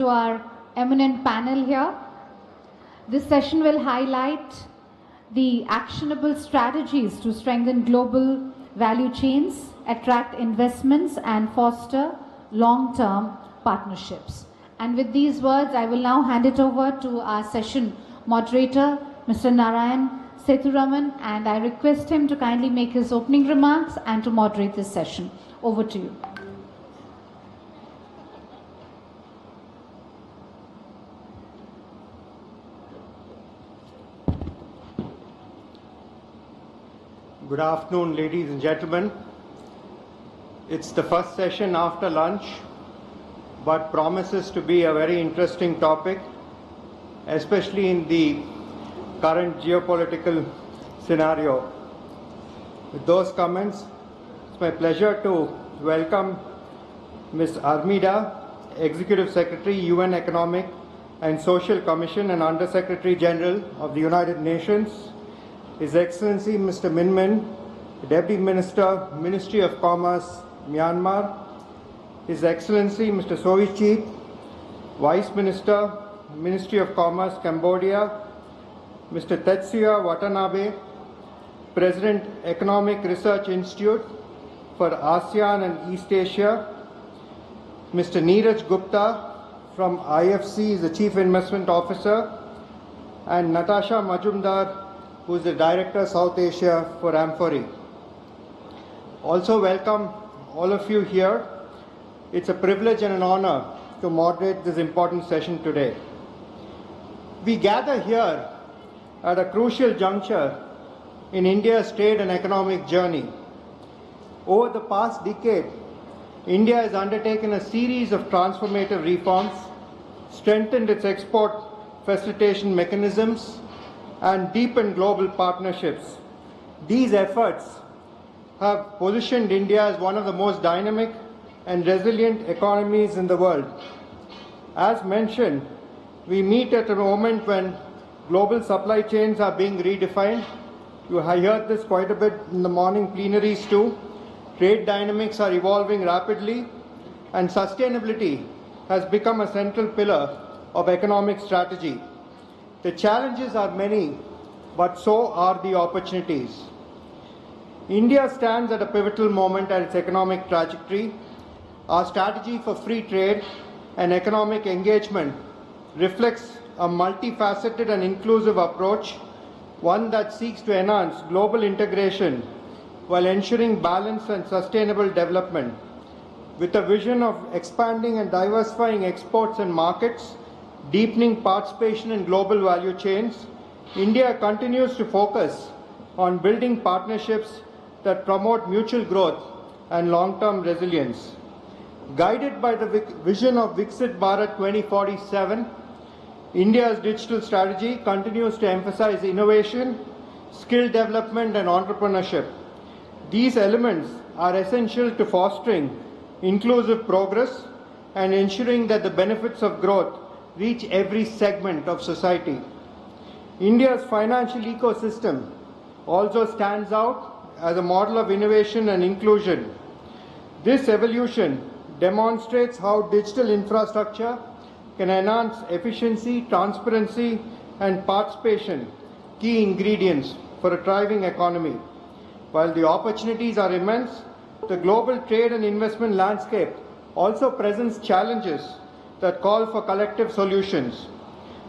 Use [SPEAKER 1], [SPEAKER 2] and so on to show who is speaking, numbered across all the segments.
[SPEAKER 1] To our eminent panel here. This session will highlight the actionable strategies to strengthen global value chains, attract investments and foster long-term partnerships. And with these words, I will now hand it over to our session moderator, Mr. Narayan Sethuraman, and I request him to kindly make his opening remarks and to moderate this session. Over to you.
[SPEAKER 2] Good afternoon, ladies and gentlemen. It's the first session after lunch, but promises to be a very interesting topic, especially in the current geopolitical scenario. With those comments, it's my pleasure to welcome Ms. Armida, Executive Secretary, UN Economic and Social Commission and Under Secretary General of the United Nations, His Excellency Mr. Min Min, Deputy Minister, Ministry of Commerce, Myanmar, His Excellency Mr. Sovichit, Vice Minister, Ministry of Commerce, Cambodia, Mr. Tetsuya Watanabe, President, Economic Research Institute for ASEAN and East Asia, Mr. Neeraj Gupta from IFC, is the Chief Investment Officer, and Natasha Majumdar, who is the Director South Asia for Amphori. Also welcome all of you here. It's a privilege and an honor to moderate this important session today. We gather here at a crucial juncture in India's trade and economic journey. Over the past decade, India has undertaken a series of transformative reforms, strengthened its export facilitation mechanisms, and deepen global partnerships. These efforts have positioned India as one of the most dynamic and resilient economies in the world. As mentioned, we meet at a moment when global supply chains are being redefined. You have heard this quite a bit in the morning plenaries too. Trade dynamics are evolving rapidly, and sustainability has become a central pillar of economic strategy. The challenges are many, but so are the opportunities. India stands at a pivotal moment at its economic trajectory. Our strategy for free trade and economic engagement reflects a multifaceted and inclusive approach, one that seeks to enhance global integration while ensuring balanced and sustainable development. With a vision of expanding and diversifying exports and markets, deepening participation in global value chains, India continues to focus on building partnerships that promote mutual growth and long-term resilience. Guided by the vision of Viksit Bharat 2047, India's digital strategy continues to emphasize innovation, skill development, and entrepreneurship. These elements are essential to fostering inclusive progress and ensuring that the benefits of growth reach every segment of society. India's financial ecosystem also stands out as a model of innovation and inclusion. This evolution demonstrates how digital infrastructure can enhance efficiency, transparency, and participation, key ingredients for a thriving economy. While the opportunities are immense, the global trade and investment landscape also presents challenges that call for collective solutions.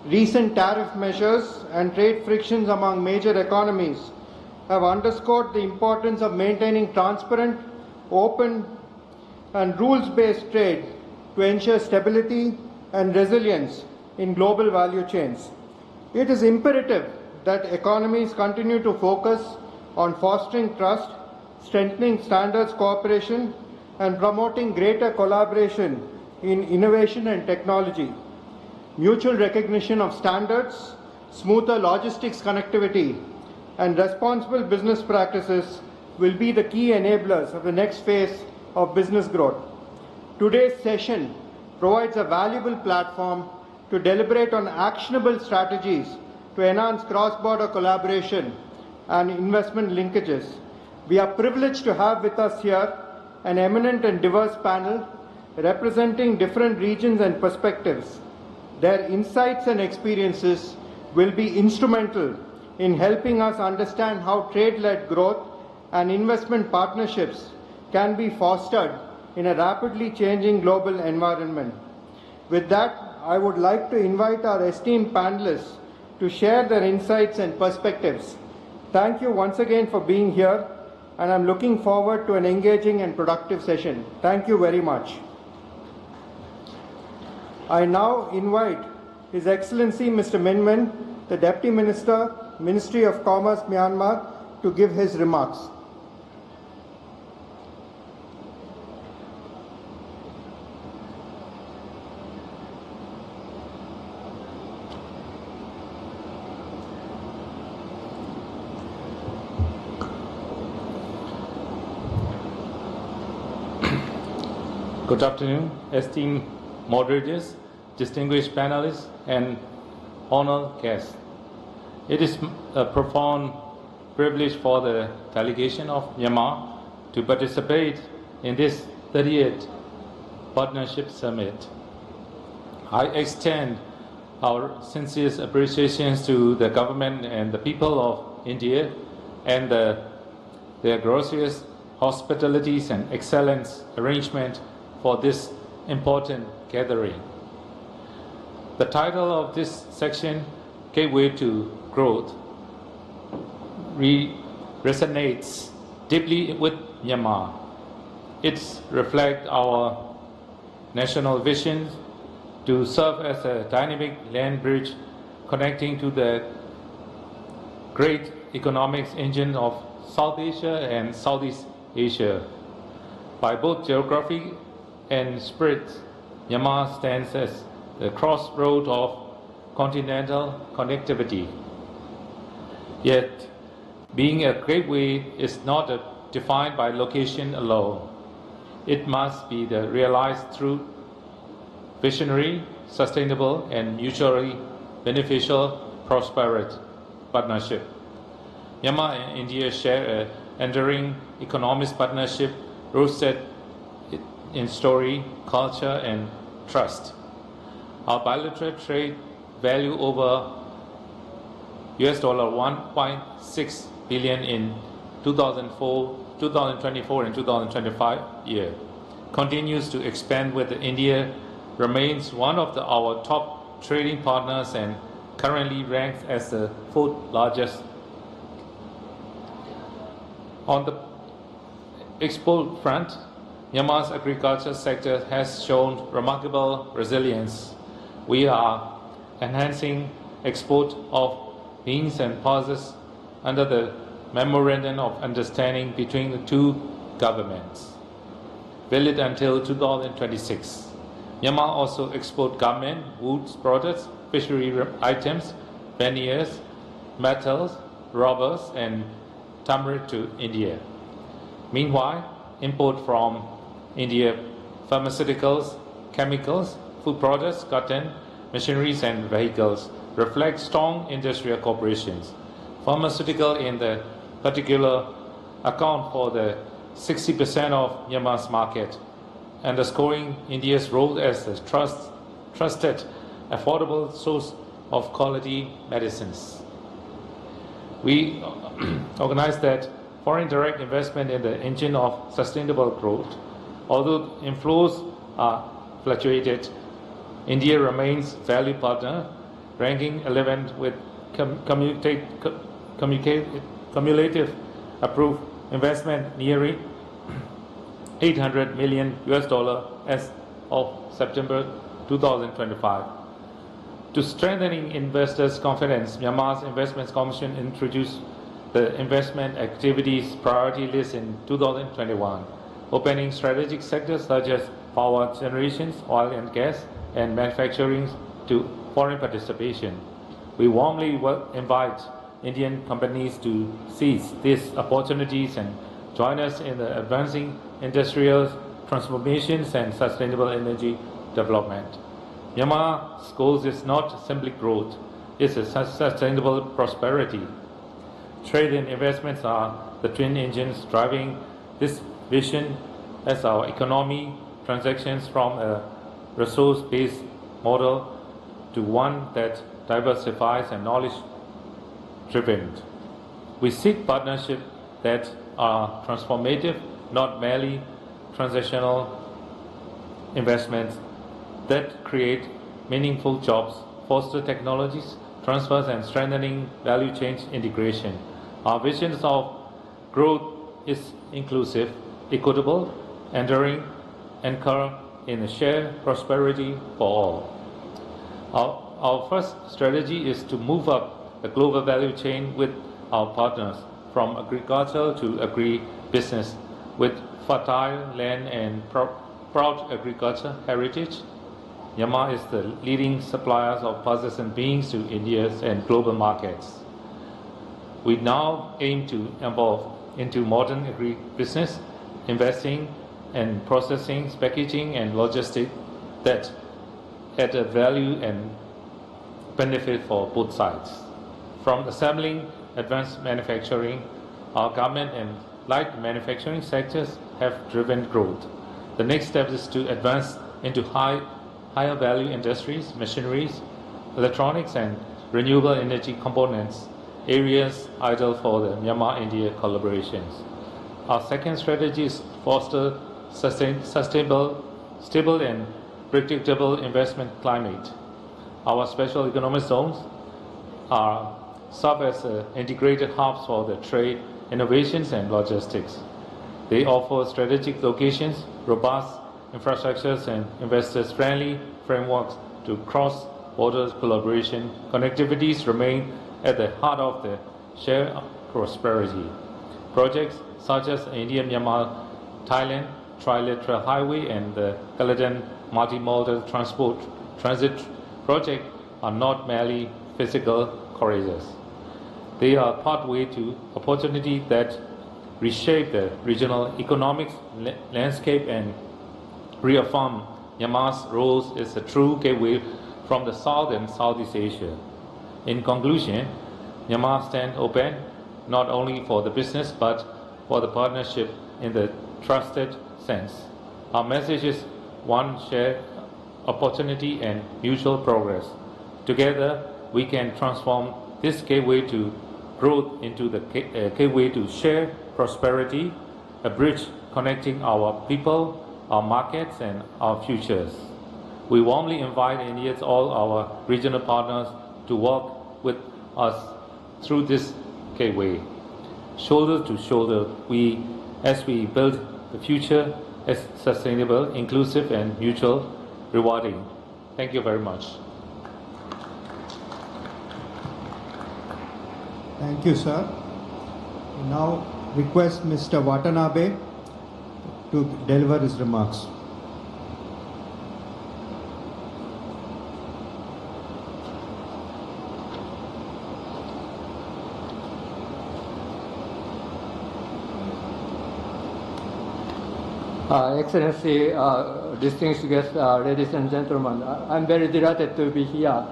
[SPEAKER 2] Recent tariff measures and trade frictions among major economies have underscored the importance of maintaining transparent, open, and rules-based trade to ensure stability and resilience in global value chains. It is imperative that economies continue to focus on fostering trust, strengthening standards cooperation, and promoting greater collaboration in innovation and technology. Mutual recognition of standards, smoother logistics connectivity, and responsible business practices will be the key enablers of the next phase of business growth. Today's session provides a valuable platform to deliberate on actionable strategies to enhance cross-border collaboration and investment linkages. We are privileged to have with us here an eminent and diverse panel representing different regions and perspectives. Their insights and experiences will be instrumental in helping us understand how trade-led growth and investment partnerships can be fostered in a rapidly changing global environment. With that, I would like to invite our esteemed panelists to share their insights and perspectives. Thank you once again for being here, and I'm looking forward to an engaging and productive session. Thank you very much. I now invite His Excellency Mr. Min Min, the Deputy Minister, Ministry of Commerce, Myanmar, to give his remarks.
[SPEAKER 3] Good afternoon, esteemed moderators, distinguished panelists, and honored guests. It is a profound privilege for the delegation of Myanmar to participate in this 30th Partnership Summit. I extend our sincerest appreciations to the government and the people of India and their gracious hospitalities and excellence arrangement for this important gathering. The title of this section, Gateway to Growth, resonates deeply with Myanmar. It reflects our national vision to serve as a dynamic land bridge connecting to the great economic engine of South Asia and Southeast Asia. By both geography and spirit, Myanmar stands as the crossroad of continental connectivity. Yet, being a gateway is not defined by location alone. It must be realized through visionary, sustainable, and mutually beneficial prosperous partnership. Myanmar and India share an enduring economic partnership rooted in story, culture, and trust. Our bilateral trade value over $1.6 billion in 2024 and 2025 year continues to expand, with India remains one of our top trading partners and currently ranks as the fourth largest. On the export front, Myanmar's agriculture sector has shown remarkable resilience. We are enhancing export of beans and pulses under the Memorandum of Understanding between the two governments, valid until 2026. Myanmar also exports garment, woods products, fishery items, veneers, metals, rubbers, and turmeric to India. Meanwhile, import from India pharmaceuticals, chemicals, food products, cotton, machineries, and vehicles reflect strong industrial cooperations. Pharmaceutical in the particular account for the 60% of Myanmar's market, underscoring India's role as a trusted, affordable source of quality medicines. We organize that foreign direct investment in the engine of sustainable growth. Although inflows are fluctuated, India remains value partner, ranking 11th with cumulative approved investment nearing $800 million as of September 2025. To strengthening investors' confidence, Myanmar's Investments Commission introduced the investment activities priority list in 2021, opening strategic sectors such as power generations, oil and gas, and manufacturing to foreign participation. We warmly invite Indian companies to seize these opportunities and join us in the advancing industrial transformations and sustainable energy development. Myanmar's goal is not simply growth, it's a sustainable prosperity. Trade and investments are the twin engines driving this vision as our economy transactions from a resource-based model to one that diversifies and knowledge-driven. We seek partnerships that are transformative, not merely transactional investments that create meaningful jobs, foster technologies, transfers, and strengthening value chain integration. Our vision of growth is inclusive, equitable, enduring, anchored in a shared prosperity for all. Our first strategy is to move up the global value chain with our partners, from agriculture to agri-business, with fertile land and proud agriculture heritage. Myanmar is the leading supplier of persistent beans to India's and global markets. We now aim to evolve into modern agri-business, investing in processing, packaging, and logistics that add a value and benefit for both sides. From assembling advanced manufacturing, our garment and light manufacturing sectors have driven growth. The next step is to advance into higher value industries, machineries, electronics, and renewable energy components, areas ideal for the Myanmar-India collaborations. Our second strategy is foster sustainable, stable, and predictable investment climate. Our special economic zones serve as integrated hubs for the trade, innovations, and logistics. They offer strategic locations, robust infrastructures, and investors-friendly frameworks to cross-border collaboration. Connectivities remain at the heart of the shared prosperity. Projects such as India-Myanmar-Thailand Trilateral Highway and the Kalyan Multimodal Transit Project are not merely physical corridors. They are a pathway to opportunity that reshape the regional economic landscape and reaffirm Myanmar's role as a true gateway from the South and Southeast Asia. In conclusion, Myanmar stands open not only for the business but for the partnership in the trusted sense. Our message is one shared opportunity and mutual progress. Together, we can transform this gateway to growth into the gateway to shared prosperity, a bridge connecting our people, our markets, and our futures. We warmly invite India's all our regional partners to work with us through this gateway. Shoulder to shoulder, as we build the future as sustainable, inclusive, and mutual rewarding. Thank you very much.
[SPEAKER 2] Thank you, sir. We now request Mr. Watanabe to deliver his remarks.
[SPEAKER 4] Excellency, distinguished guests, ladies and gentlemen, I'm very delighted to be here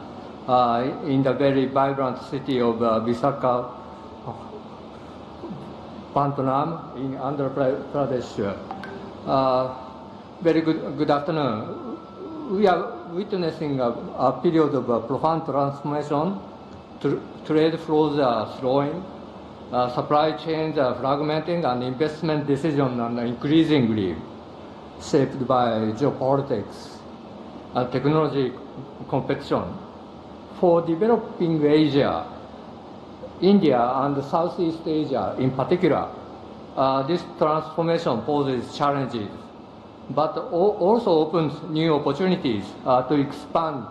[SPEAKER 4] in the very vibrant city of Visakhapatnam in Andhra Pradesh. Very good afternoon. We are witnessing a period of profound transformation. Trade flows are slowing, supply chains are fragmenting, and investment decisions are increasingly shaped by geopolitics and technology competition. For developing Asia, India and Southeast Asia in particular, this transformation poses challenges, but also opens new opportunities to expand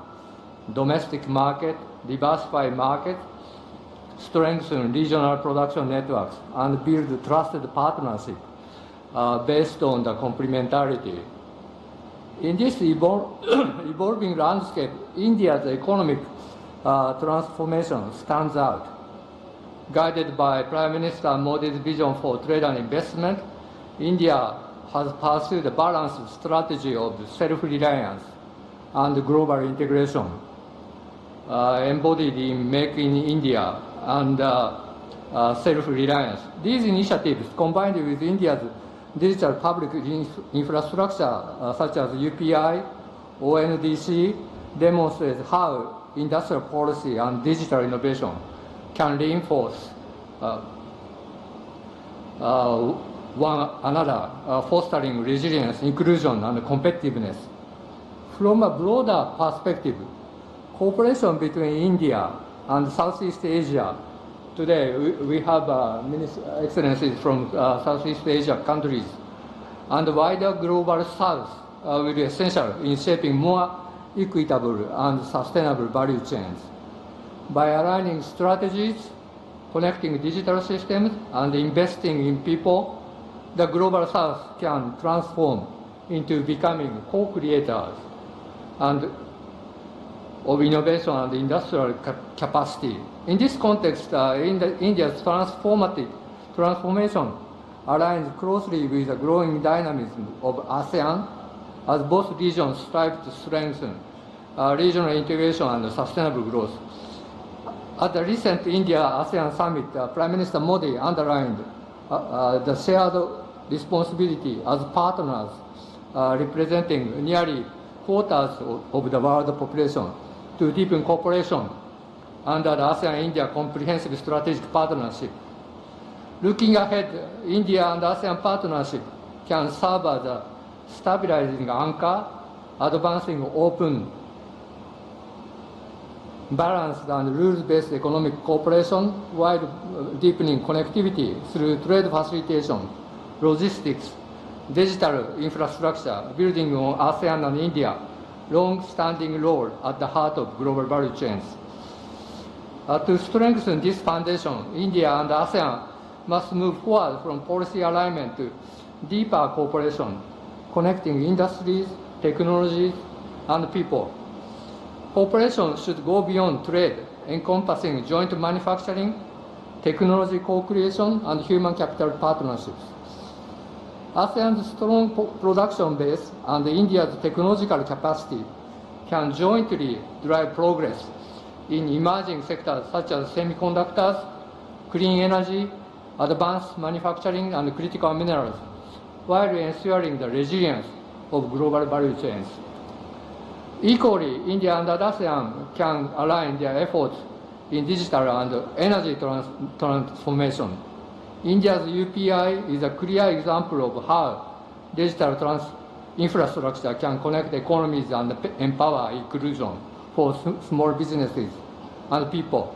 [SPEAKER 4] domestic market, diversify markets, strengthen regional production networks, and build trusted partnership based on the complementarity. In this evolving landscape, India's economic transformation stands out. Guided by Prime Minister Modi's vision for trade and investment, India has pursued a balanced strategy of self-reliance and global integration, embodied in Make in India and self-reliance. These initiatives, combined with India's digital public infrastructure such as UPI, ONDC demonstrates how industrial policy and digital innovation can reinforce one another, fostering resilience, inclusion, and competitiveness. From a broader perspective, cooperation between India and Southeast Asia. Today, we have excellencies from Southeast Asia countries, and the wider global South will be essential in shaping more equitable and sustainable value chains. By aligning strategies, connecting digital systems, and investing in people, the global South can transform into becoming co-creators and of innovation and industrial capacity. In this context, India's transformation aligns closely with the growing dynamism of ASEAN as both regions strive to strengthen regional integration and sustainable growth. At the recent India-ASEAN summit, Prime Minister Modi underlined the shared responsibility as partners representing nearly quarters of the world population to deepen cooperation under the ASEAN-India Comprehensive Strategic Partnership. Looking ahead, India and ASEAN partnership can serve as a stabilizing anchor, advancing open, balanced and rules-based economic cooperation while deepening connectivity through trade facilitation, logistics, digital infrastructure, building on ASEAN and India long-standing role at the heart of global value chains. To strengthen this foundation, India and ASEAN must move forward from policy alignment to deeper cooperation, connecting industries, technologies, and people. Cooperation should go beyond trade, encompassing joint manufacturing, technology co-creation, and human capital partnerships. ASEAN's strong production base and India's technological capacity can jointly drive progress in emerging sectors such as semiconductors, clean energy, advanced manufacturing, and critical minerals, while ensuring the resilience of global value chains. Equally, India and ASEAN can align their efforts in digital and energy transformation. India's UPI is a clear example of how digital infrastructure can connect economies and empower inclusion for small businesses and people.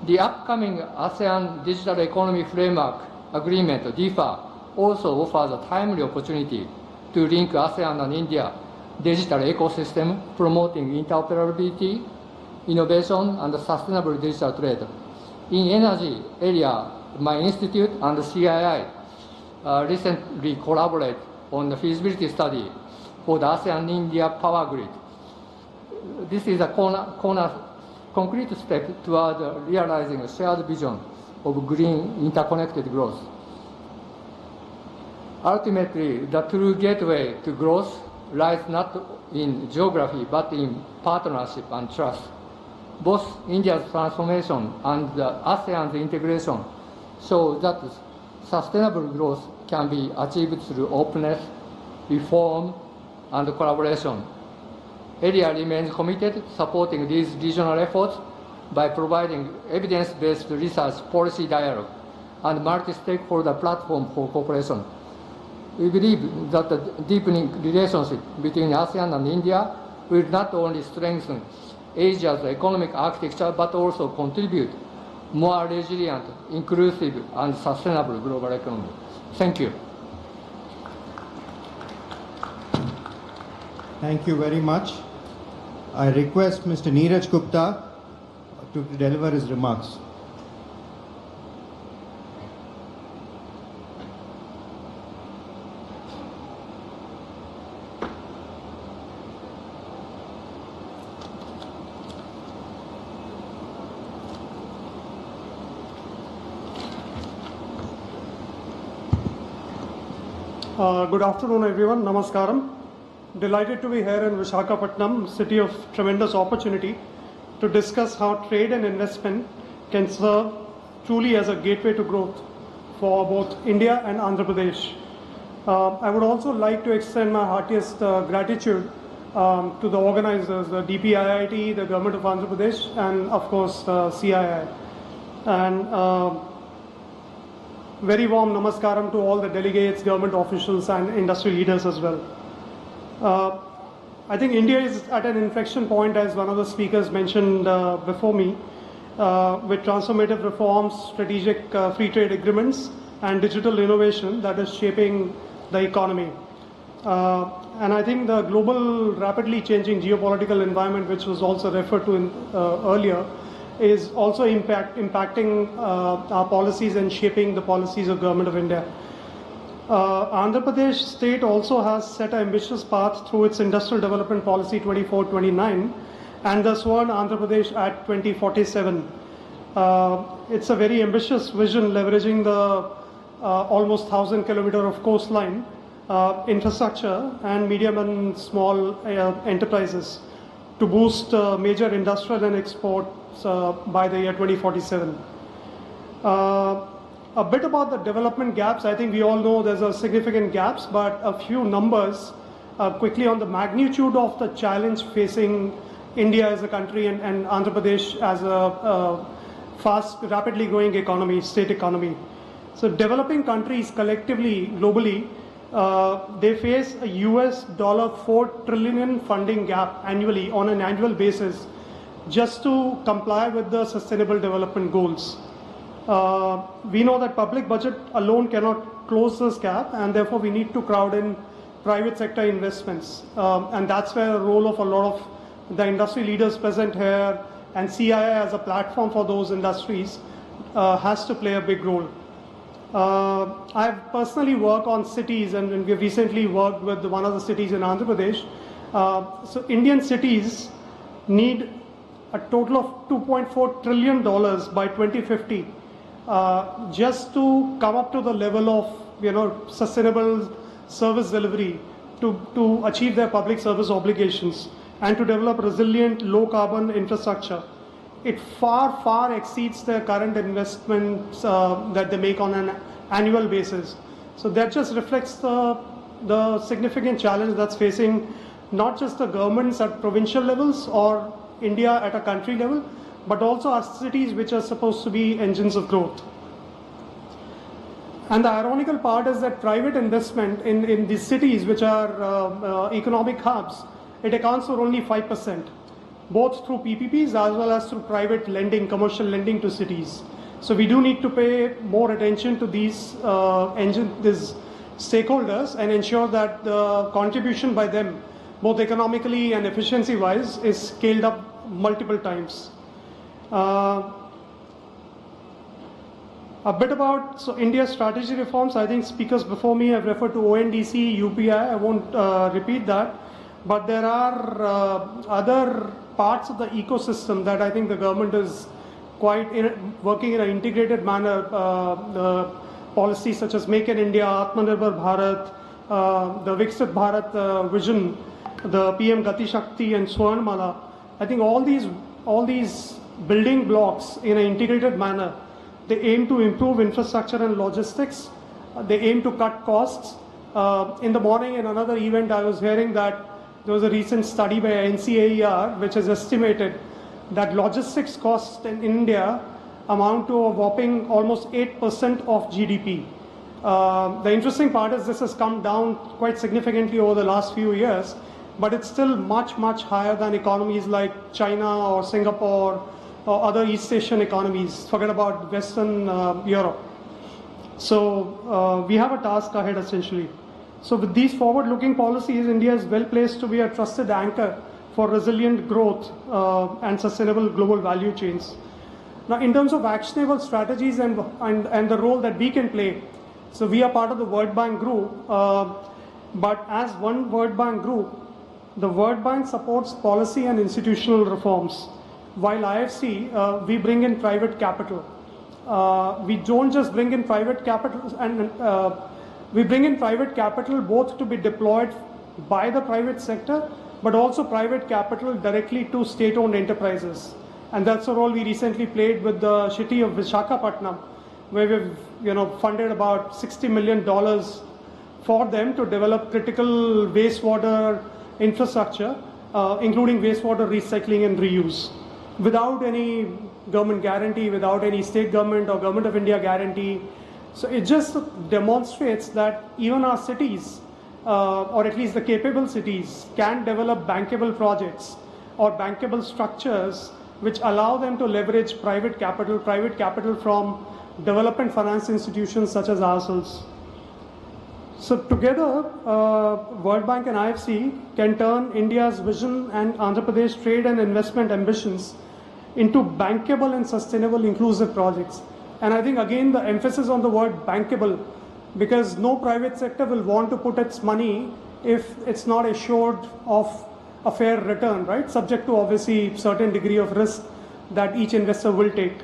[SPEAKER 4] The upcoming ASEAN Digital Economy Framework Agreement, DIFA, also offers a timely opportunity to link ASEAN and India digital ecosystem, promoting interoperability, innovation, and sustainable digital trade. In energy area, my institute and the CII recently collaborate on the feasibility study for the ASEAN-India power grid. This is a concrete step toward realizing a shared vision of green interconnected growth. Ultimately, the true gateway to growth lies not in geography but in partnership and trust. Both India's transformation and the ASEAN's integration show that sustainable growth can be achieved through openness, reform, and collaboration. India remains committed to supporting these regional efforts by providing evidence-based research, policy dialogue, and multi-stakeholder platform for cooperation. We believe that the deepening relationship between ASEAN and India will not only strengthen Asia's economic architecture but also contribute more resilient, inclusive, and sustainable global economy. Thank you.
[SPEAKER 2] Thank you very much. I request Mr. Neeraj Gupta to deliver his remarks.
[SPEAKER 5] Good afternoon, everyone. Namaskaram. Delighted to be here in Visakhapatnam, city of tremendous opportunity, to discuss how trade and investment can serve truly as a gateway to growth for both India and Andhra Pradesh. I would also like to extend my heartiest gratitude to the organizers, the DPIIT, the Government of Andhra Pradesh, and of course CII. And very warm namaskaram to all the delegates, government officials, and industry leaders as well. I think India is at an inflection point, as one of the speakers mentioned before me, with transformative reforms, strategic free trade agreements, and digital innovation that is shaping the economy. And I think the global rapidly changing geopolitical environment, which was also referred to earlier, is also impacting our policies and shaping the policies of Government of India. Andhra Pradesh state also has set an ambitious path through its Industrial Development Policy 24-29 and the Swarn Andhra Pradesh Act 2047. It's a very ambitious vision, leveraging the almost 1,000 kilometer of coastline, infrastructure, and medium and small enterprises to boost major industrial and exports by the year 2047. A bit about the development gaps. I think we all know there's a significant gaps, but a few numbers quickly on the magnitude of the challenge facing India as a country and Andhra Pradesh as a fast, rapidly growing economy, state economy. So developing countries collectively, globally, they face a US $4 trillion funding gap annually on an annual basis just to comply with the Sustainable Development Goals. We know that public budget alone cannot close this gap, and therefore we need to crowd in private sector investments. And that's where the role of a lot of the industry leaders present here and CII as a platform for those industries has to play a big role. I've personally worked on cities, and we've recently worked with one of the cities in Andhra Pradesh. So Indian cities need a total of $2.4 trillion by 2050 just to come up to the level of sustainable service delivery to achieve their public service obligations and to develop resilient low carbon infrastructure. It far exceeds their current investments that they make on an annual basis. So that just reflects the significant challenge that's facing not just the governments at provincial levels or India at a country level, but also our cities, which are supposed to be engines of growth. And the ironical part is that private investment in these cities, which are economic hubs, it accounts for only 5%, both through PPPs as well as through private lending, commercial lending to cities. So we do need to pay more attention to these these stakeholders and ensure that the contribution by them, both economically and efficiency-wise, is scaled up multiple times. A bit about India's strategy reforms. I think speakers before me have referred to ONDC, UPI. I won't repeat that. But there are other parts of the ecosystem that I think the government is working in an integrated manner. The policies such as Make in India, Atmanirbhar Bharat, the Viksit Bharat vision, the PM Gati Shakti and Swarnmala. I think all these building blocks in an integrated manner, they aim to improve infrastructure and logistics. They aim to cut costs. In the morning in another event, I was hearing that there was a recent study by NCAER which has estimated that logistics costs in India amount to a whopping almost 8% of GDP. The interesting part is this has come down quite significantly over the last few years, but it's still much higher than economies like China or Singapore or other East Asian economies. Forget about Western Europe. So we have a task ahead essentially. So with these forward-looking policies, India is well placed to be a trusted anchor for resilient growth and sustainable global value chains. Now, in terms of actionable strategies and the role that we can play, so we are part of the World Bank Group, but as one World Bank Group, the World Bank supports policy and institutional reforms, while IFC, we bring in private capital. We don't just bring in private capital, and we bring in private capital both to be deployed by the private sector, but also private capital directly to state-owned enterprises. And that's the role we recently played with the city of Visakhapatnam, where we've funded about $60 million for them to develop critical wastewater infrastructure, including wastewater recycling and reuse, without any government guarantee, without any state government or government of India guarantee. So it just demonstrates that even our cities, or at least the capable cities, can develop bankable projects or bankable structures which allow them to leverage private capital from development finance institutions such as ourselves. So together, World Bank and IFC can turn India's vision and Andhra Pradesh trade and investment ambitions into bankable and sustainable inclusive projects. And I think again the emphasis on the word bankable, because no private sector will want to put its money if it's not assured of a fair return, right? Subject to obviously certain degree of risk that each investor will take.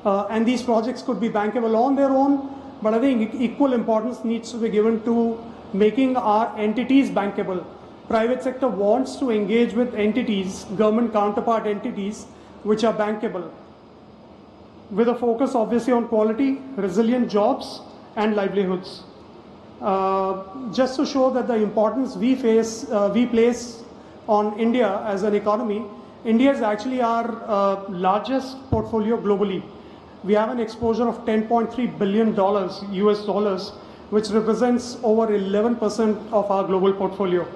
[SPEAKER 5] And these projects could be bankable on their own, but I think equal importance needs to be given to making our entities bankable. Private sector wants to engage with entities, government counterpart entities, which are bankable, with a focus obviously on quality, resilient jobs and livelihoods. Just to show that the importance we place on India as an economy, India is actually our largest portfolio globally. We have an exposure of $10.3 billion US dollars, which represents over 11% of our global portfolio.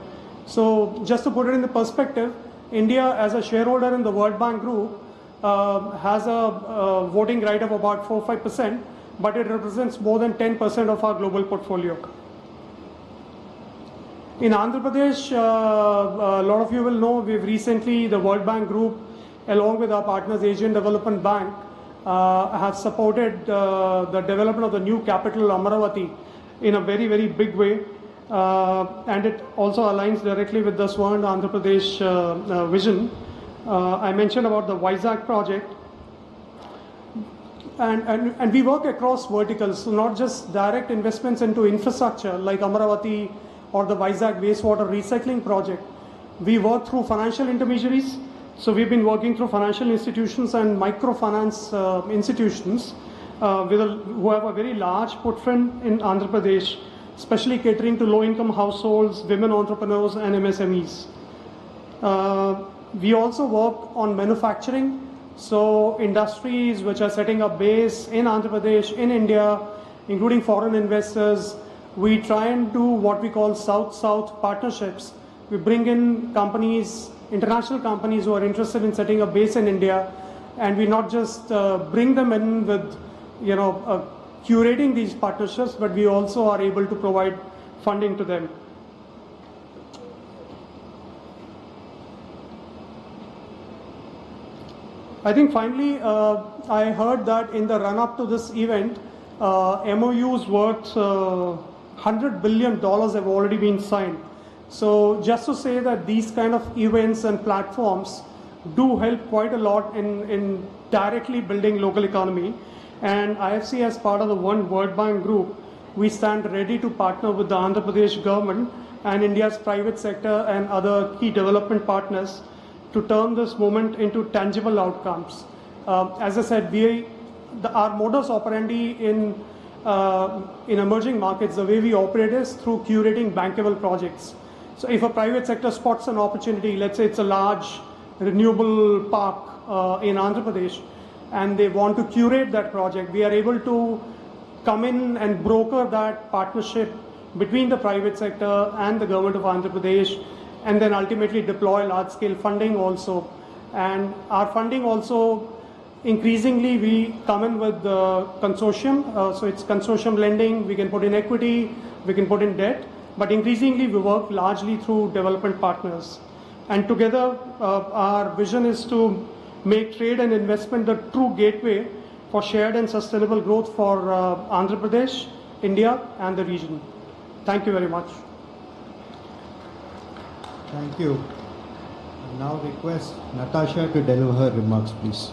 [SPEAKER 5] So just to put it in the perspective, India as a shareholder in the World Bank Group has a voting right of about 4-5%, but it represents more than 10% of our global portfolio. In Andhra Pradesh, a lot of you will know, we've recently, the World Bank Group, along with our partners Asian Development Bank, have supported the development of the new capital Amaravati in a very, very big way. And it also aligns directly with the Swarna Andhra Pradesh vision. I mentioned about the Vizag project. And we work across verticals, so not just direct investments into infrastructure like Amaravati or the Vizag wastewater recycling project. We work through financial intermediaries. So we've been working through financial institutions and microfinance institutions who have a very large footprint in Andhra Pradesh, especially catering to low-income households, women entrepreneurs and MSMEs. We also work on manufacturing. So industries which are setting up base in Andhra Pradesh, in India, including foreign investors, we try and do what we call South-South partnerships. We bring in companies, international companies who are interested in setting up base in India, and we not just bring them in with, curating these partnerships, but we also are able to provide funding to them. I think finally, I heard that in the run-up to this event, MOUs worth $100 billion have already been signed. So just to say that these kind of events and platforms do help quite a lot in directly building local economy. And IFC, as part of the One World Bank Group, we stand ready to partner with the Andhra Pradesh government and India's private sector and other key development partners to turn this movement into tangible outcomes. As I said, our modus operandi in emerging markets, the way we operate is through curating bankable projects. So if a private sector spots an opportunity, let's say it's a large renewable park in Andhra Pradesh, and they want to curate that project, we are able to come in and broker that partnership between the private sector and the government of Andhra Pradesh, and then ultimately deploy large-scale funding also. And our funding also, increasingly we come in with the consortium, so it's consortium lending, we can put in equity, we can put in debt, but increasingly we work largely through development partners. And together our vision is to make trade and investment the true gateway for shared and sustainable growth for Andhra Pradesh, India and the region. Thank you very much.
[SPEAKER 2] Thank you. I now request Natasha to deliver her remarks, please.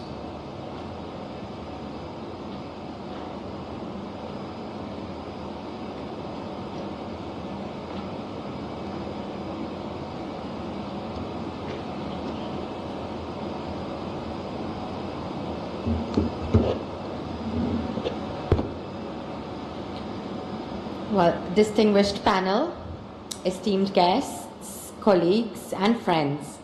[SPEAKER 6] Well, distinguished panel, esteemed guests, colleagues, and friends.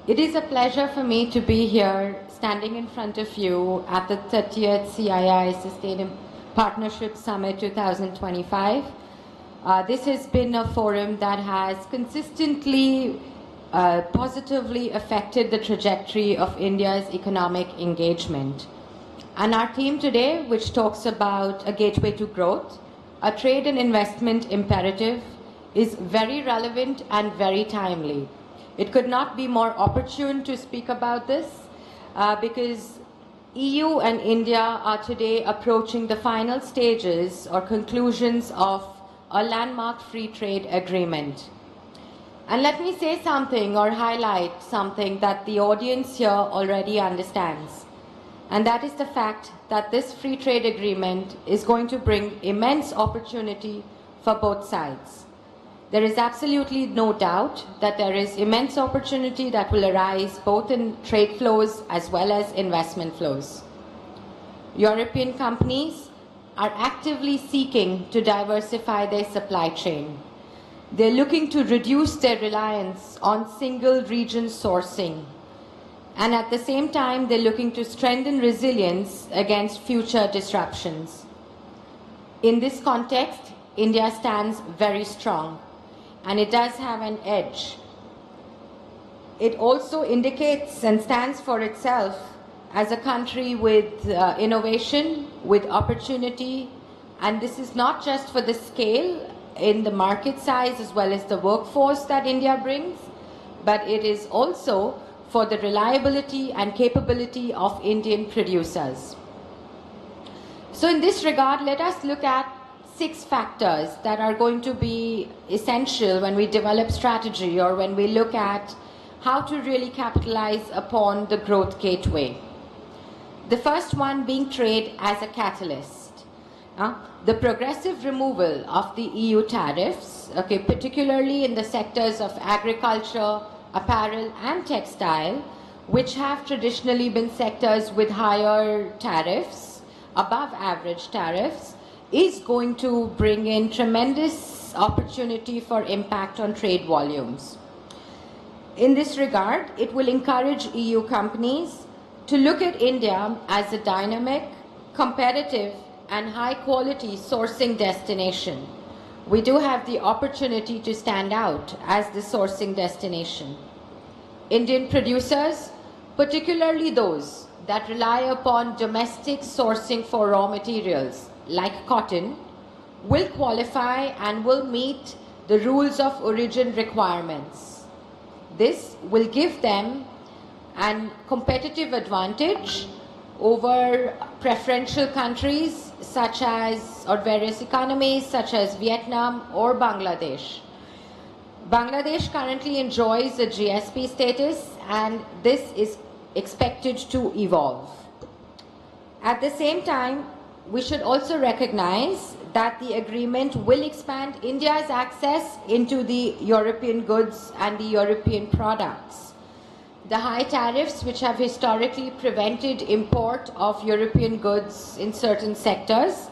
[SPEAKER 6] It is a pleasure for me to be here standing in front of you at the 30th CII Sustainable Partnership Summit 2025. This has been a forum that has consistently positively affected the trajectory of India's economic engagement. And our theme today, which talks about a gateway to growth, a trade and investment imperative, is very relevant and very timely. It could not be more opportune to speak about this because EU and India are today approaching the final stages or conclusions of a landmark free trade agreement. And let me say something or highlight something that the audience here already understands. And that is the fact that this free trade agreement is going to bring immense opportunity for both sides. There is absolutely no doubt that there is immense opportunity that will arise both in trade flows as well as investment flows. European companies are actively seeking to diversify their supply chain. They're looking to reduce their reliance on single region sourcing. And at the same time, they're looking to strengthen resilience against future disruptions. In this context, India stands very strong, and it does have an edge. It also indicates and stands for itself as a country with innovation, with opportunity, and this is not just for the scale in the market size as well as the workforce that India brings, but it is also for the reliability and capability of Indian producers. So in this regard, let us look at 6 factors that are going to be essential when we develop strategy or when we look at how to really capitalize upon the growth gateway. The first one being trade as a catalyst. The progressive removal of the EU tariffs, particularly in the sectors of agriculture, apparel and textile, which have traditionally been sectors with higher tariffs, above average tariffs, is going to bring in tremendous opportunity for impact on trade volumes. In this regard, it will encourage EU companies to look at India as a dynamic, competitive and high quality sourcing destination. We do have the opportunity to stand out as the sourcing destination. Indian producers, particularly those that rely upon domestic sourcing for raw materials like cotton, will qualify and will meet the rules of origin requirements. This will give them an competitive advantage over preferential countries such as, or various economies such as Vietnam or Bangladesh. Bangladesh currently enjoys a GSP status and this is expected to evolve. At the same time, we should also recognize that the agreement will expand India's access into the European goods and the European products. The high tariffs, which have historically prevented import of European goods in certain sectors,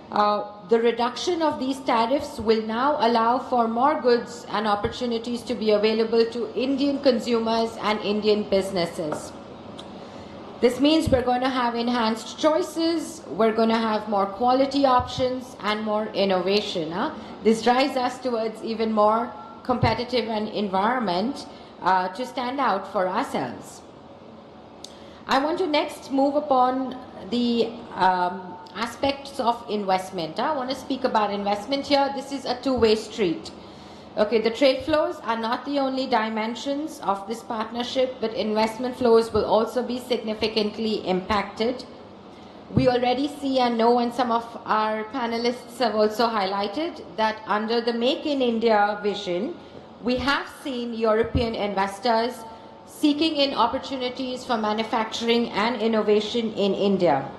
[SPEAKER 6] the reduction of these tariffs will now allow for more goods and opportunities to be available to Indian consumers and Indian businesses. This means we're going to have enhanced choices, we're going to have more quality options and more innovation. This drives us towards even more competitive an environment to stand out for ourselves. I want to next move upon the aspects of investment. I want to speak about investment here. This is a two-way street. The trade flows are not the only dimensions of this partnership, but investment flows will also be significantly impacted. We already see and know, and some of our panelists have also highlighted, that under the Make in India vision, we have seen European investors seeking in opportunities for manufacturing and innovation in India.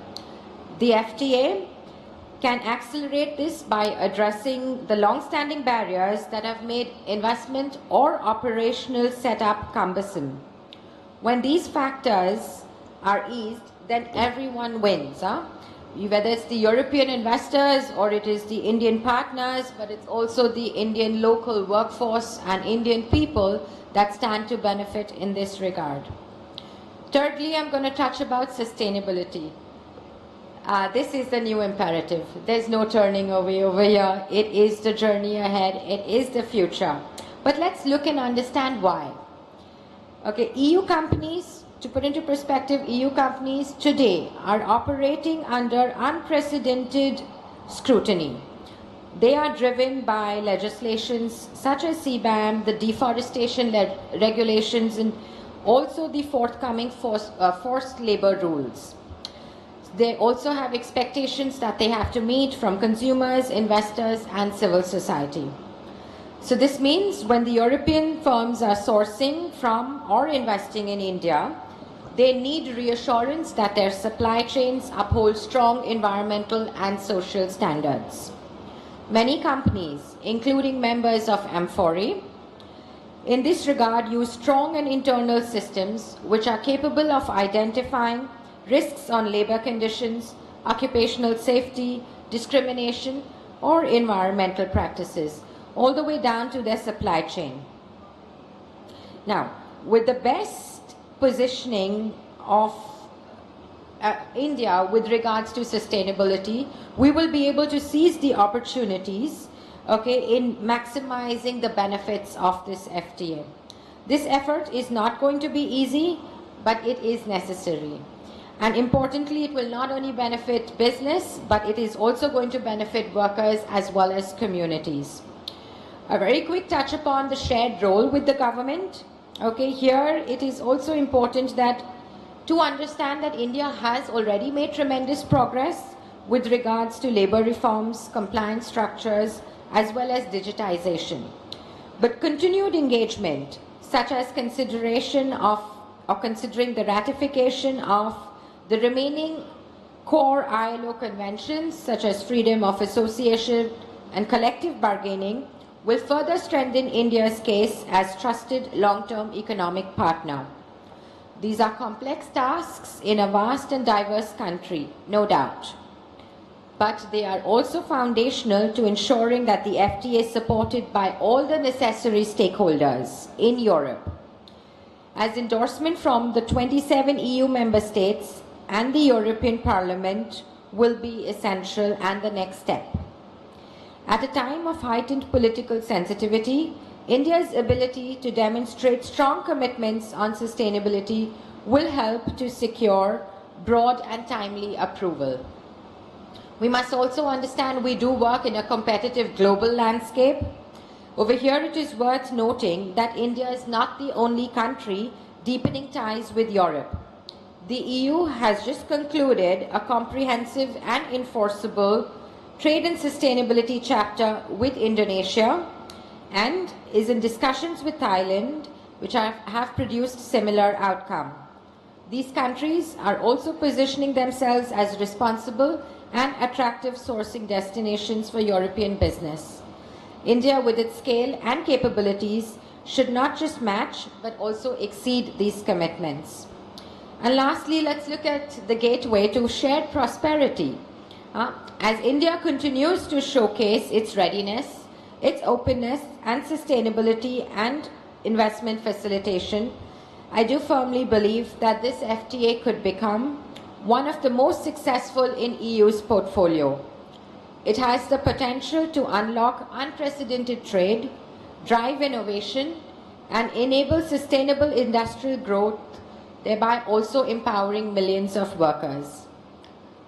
[SPEAKER 6] The FTA can accelerate this by addressing the long-standing barriers that have made investment or operational setup cumbersome. When these factors are eased, then everyone wins. whether it's the European investors or it is the Indian partners, but it's also the Indian local workforce and Indian people that stand to benefit in this regard. Thirdly, I'm going to touch about sustainability. This is the new imperative. There's no turning away over here. It is the journey ahead. It is the future. But let's look and understand why. Okay, EU companies, to put into perspective, EU companies today are operating under unprecedented scrutiny. They are driven by legislations such as CBAM, the deforestation regulations, and also the forthcoming forced labor rules. They also have expectations that they have to meet from consumers, investors, and civil society. So this means when the European firms are sourcing from or investing in India, they need reassurance that their supply chains uphold strong environmental and social standards. Many companies, including members of M4E, in this regard use strong and internal systems which are capable of identifying risks on labor conditions, occupational safety, discrimination, or environmental practices, all the way down to their supply chain. Now, with the best positioning of India with regards to sustainability, we will be able to seize the opportunities, okay, in maximizing the benefits of this FTA. This effort is not going to be easy, but it is necessary. And importantly, it will not only benefit business, but it is also going to benefit workers as well as communities. A very quick touch upon the shared role with the government. Okay, here it is also important that to understand that India has already made tremendous progress with regards to labor reforms, compliance structures, as well as digitization. But continued engagement, such as consideration of or considering the ratification of the remaining core ILO conventions, such as freedom of association and collective bargaining, will further strengthen India's case as trusted long-term economic partner. These are complex tasks in a vast and diverse country, no doubt. But they are also foundational to ensuring that the FTA is supported by all the necessary stakeholders in Europe. As endorsement from the 27 EU member states and the European Parliament will be essential and the next step. At a time of heightened political sensitivity, India's ability to demonstrate strong commitments on sustainability will help to secure broad and timely approval. We must also understand we do work in a competitive global landscape. Over here it is worth noting that India is not the only country deepening ties with Europe. The EU has just concluded a comprehensive and enforceable trade and sustainability chapter with Indonesia and is in discussions with Thailand, which have produced similar outcome. These countries are also positioning themselves as responsible and attractive sourcing destinations for European business. India, with its scale and capabilities, should not just match but also exceed these commitments. And lastly, let's look at the gateway to shared prosperity. As India continues to showcase its readiness, its openness and sustainability and investment facilitation, I do firmly believe that this FTA could become one of the most successful in EU's portfolio. It has the potential to unlock unprecedented trade, drive innovation, and enable sustainable industrial growth, thereby also empowering millions of workers.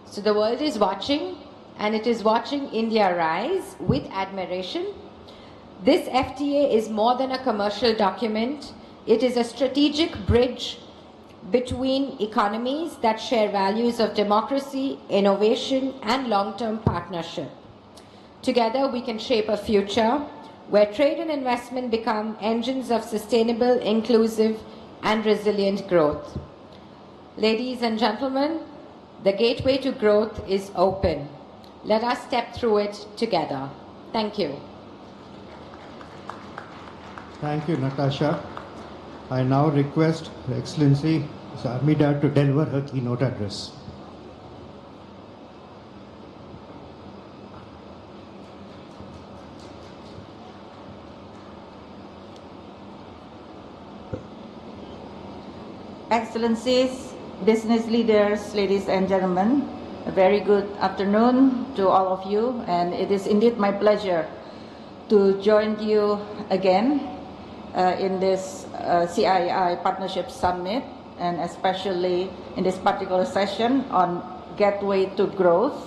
[SPEAKER 6] So the world is watching, and it is watching India rise with admiration. This FTA is more than a commercial document. It is a strategic bridge between economies that share values of democracy, innovation, and long-term partnership. Together, we can shape a future where trade and investment become engines of sustainable, inclusive, and resilient growth. Ladies and gentlemen, the gateway to growth is open. Let us step through it together. Thank you.
[SPEAKER 2] Thank you, Natasha. I now request Her Excellency Ms. Armida to deliver her keynote address.
[SPEAKER 7] Excellencies, business leaders, ladies and gentlemen, a very good afternoon to all of you, and it is indeed my pleasure to join you again in this CII Partnership Summit, and especially in this particular session on Gateway to Growth,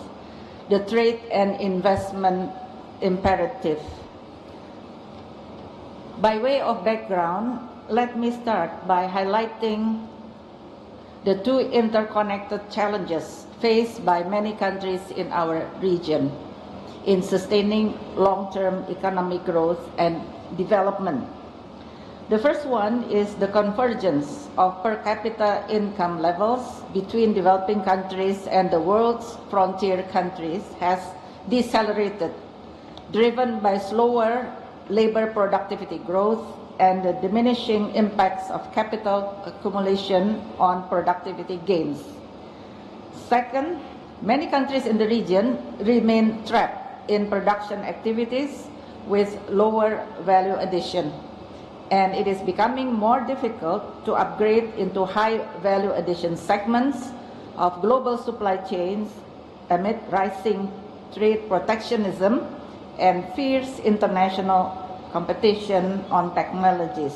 [SPEAKER 7] the Trade and Investment Imperative. By way of background, let me start by highlighting the two interconnected challenges faced by many countries in our region in sustaining long-term economic growth and development. The first one is the convergence of per capita income levels between developing countries and the world's frontier countries has decelerated, driven by slower labor productivity growth and the diminishing impacts of capital accumulation on productivity gains. Second, many countries in the region remain trapped in production activities with lower value addition, and it is becoming more difficult to upgrade into high value addition segments of global supply chains amid rising trade protectionism and fierce international competition on technologies.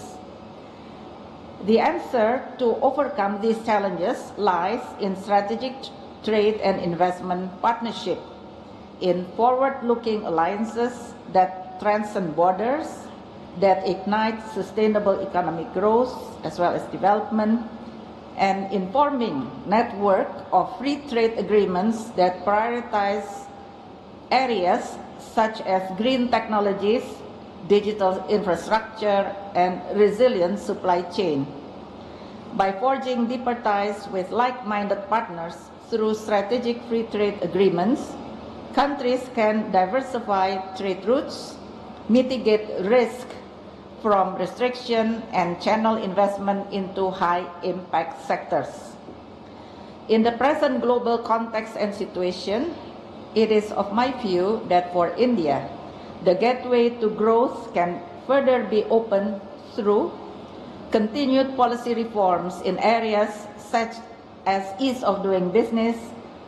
[SPEAKER 7] The answer to overcome these challenges lies in strategic trade and investment partnership, in forward-looking alliances that transcend borders, that ignite sustainable economic growth as well as development, and in forming network of free trade agreements that prioritize areas such as green technologies, digital infrastructure, and resilient supply chain. By forging deeper ties with like-minded partners through strategic free trade agreements, countries can diversify trade routes, mitigate risk from restriction, and channel investment into high-impact sectors. In the present global context and situation, it is of my view that for India, the gateway to growth can further be opened through continued policy reforms in areas such as ease of doing business,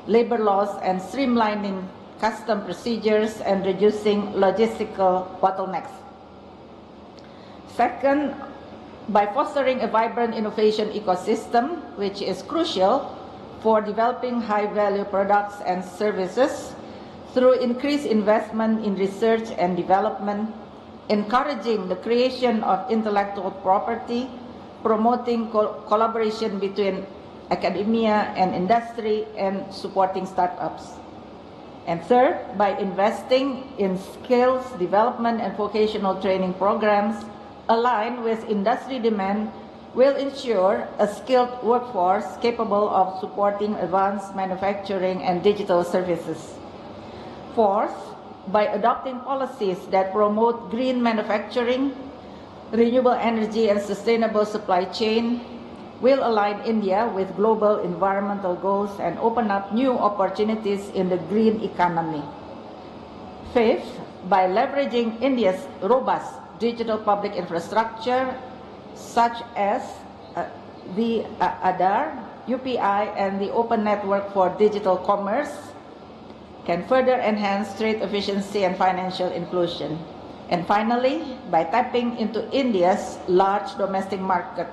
[SPEAKER 7] labor laws, and streamlining custom procedures and reducing logistical bottlenecks. Second, by fostering a vibrant innovation ecosystem, which is crucial for developing high-value products and services, through increased investment in research and development, encouraging the creation of intellectual property, promoting collaboration between academia and industry, and supporting startups. And third, by investing in skills development and vocational training programs aligned with industry demand, will ensure a skilled workforce capable of supporting advanced manufacturing and digital services. Fourth, by adopting policies that promote green manufacturing, renewable energy, and sustainable supply chain, will align India with global environmental goals and open up new opportunities in the green economy. Fifth, by leveraging India's robust digital public infrastructure, such as the Aadhaar, UPI, and the Open Network for Digital Commerce, can further enhance trade efficiency and financial inclusion. And finally, by tapping into India's large domestic market,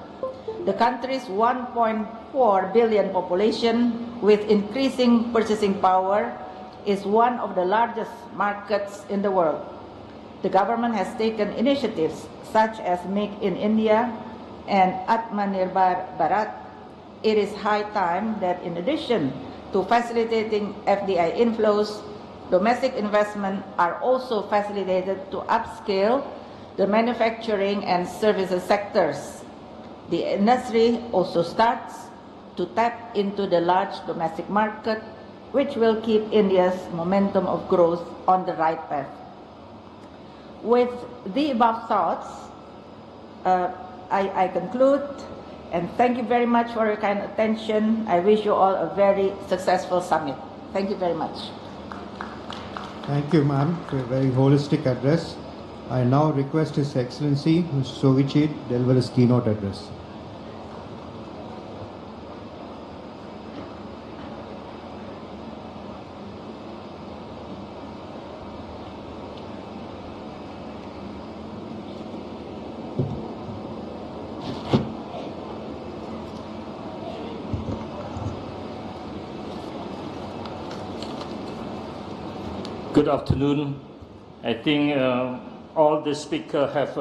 [SPEAKER 7] the country's 1.4 billion population with increasing purchasing power is one of the largest markets in the world. The government has taken initiatives such as Make in India and Atmanirbhar Bharat. It is high time that in addition to facilitating FDI inflows, domestic investment are also facilitated to upscale the manufacturing and services sectors. The industry also starts to tap into the large domestic market, which will keep India's momentum of growth on the right path. With the above thoughts, I conclude, and thank you very much for your kind attention. I wish you all a very successful summit. Thank you very much.
[SPEAKER 2] Thank you, ma'am, for a very holistic address. I now request His Excellency, Mr. Sovichit, deliver his keynote address.
[SPEAKER 8] Good afternoon. I think all the speakers have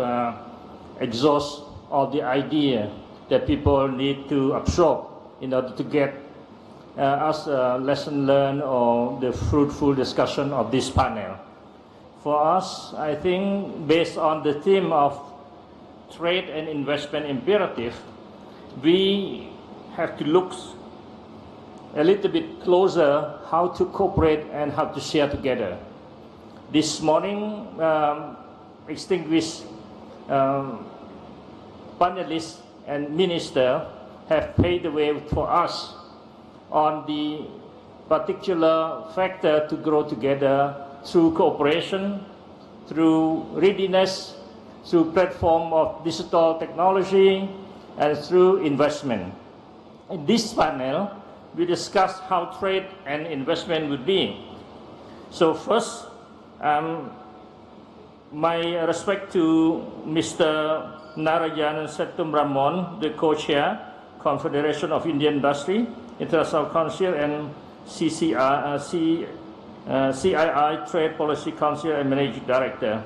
[SPEAKER 8] exhausted all the idea that people need to absorb in order to get us a lesson learned or the fruitful discussion of this panel. For us, I think based on the theme of trade and investment imperative, we have to look a little bit closer how to cooperate and how to share together. This morning, distinguished panelists and ministers have paved the way for us on the particular factor to grow together through cooperation, through readiness, through platform of digital technology, and through investment. In this panel, we discussed how trade and investment would be. So first, my respect to Mr. Narayan Setumramon, the co-chair, Confederation of Indian Industry, International Council, and CII, Trade Policy Council, and Managing Director.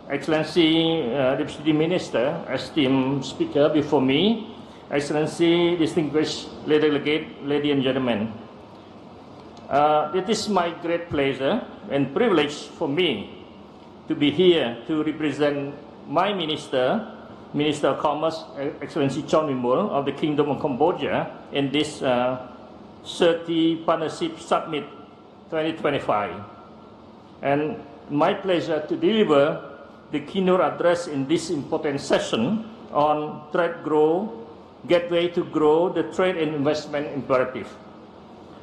[SPEAKER 8] Excellency Deputy Minister, esteemed speaker before me, Excellency, distinguished delegate, ladies and gentlemen. It is my great pleasure and privilege for me to be here to represent my Minister of Commerce, Excellency Chonwimul of the Kingdom of Cambodia in this 30 Partnership Summit 2025. And my pleasure to deliver the keynote address in this important session on trade grow, gateway to grow the trade and investment imperative.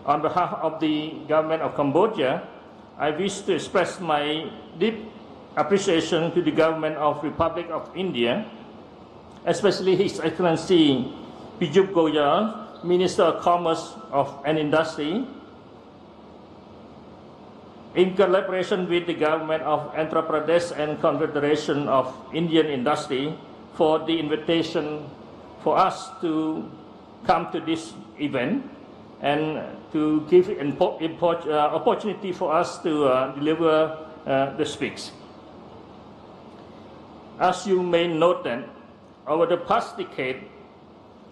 [SPEAKER 8] On behalf of the government of Cambodia, I wish to express my deep appreciation to the government of Republic of India, especially His Excellency Piyush Goyal, Minister of Commerce and Industry, in collaboration with the government of Andhra Pradesh and Confederation of Indian Industry, for the invitation for us to come to this event and to give an opportunity for us to deliver the speech. As you may note that over the past decade,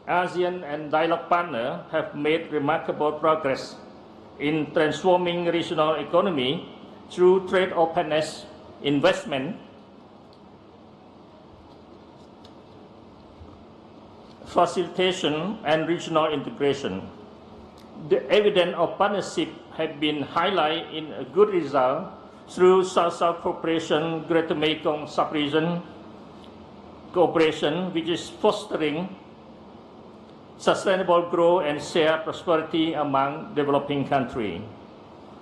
[SPEAKER 8] ASEAN and dialogue partners have made remarkable progress in transforming regional economy through trade openness, investment, facilitation, and regional integration. The evidence of partnership have been highlighted in a good result through South-South cooperation, Greater Mekong sub-region cooperation, which is fostering sustainable growth and shared prosperity among developing countries.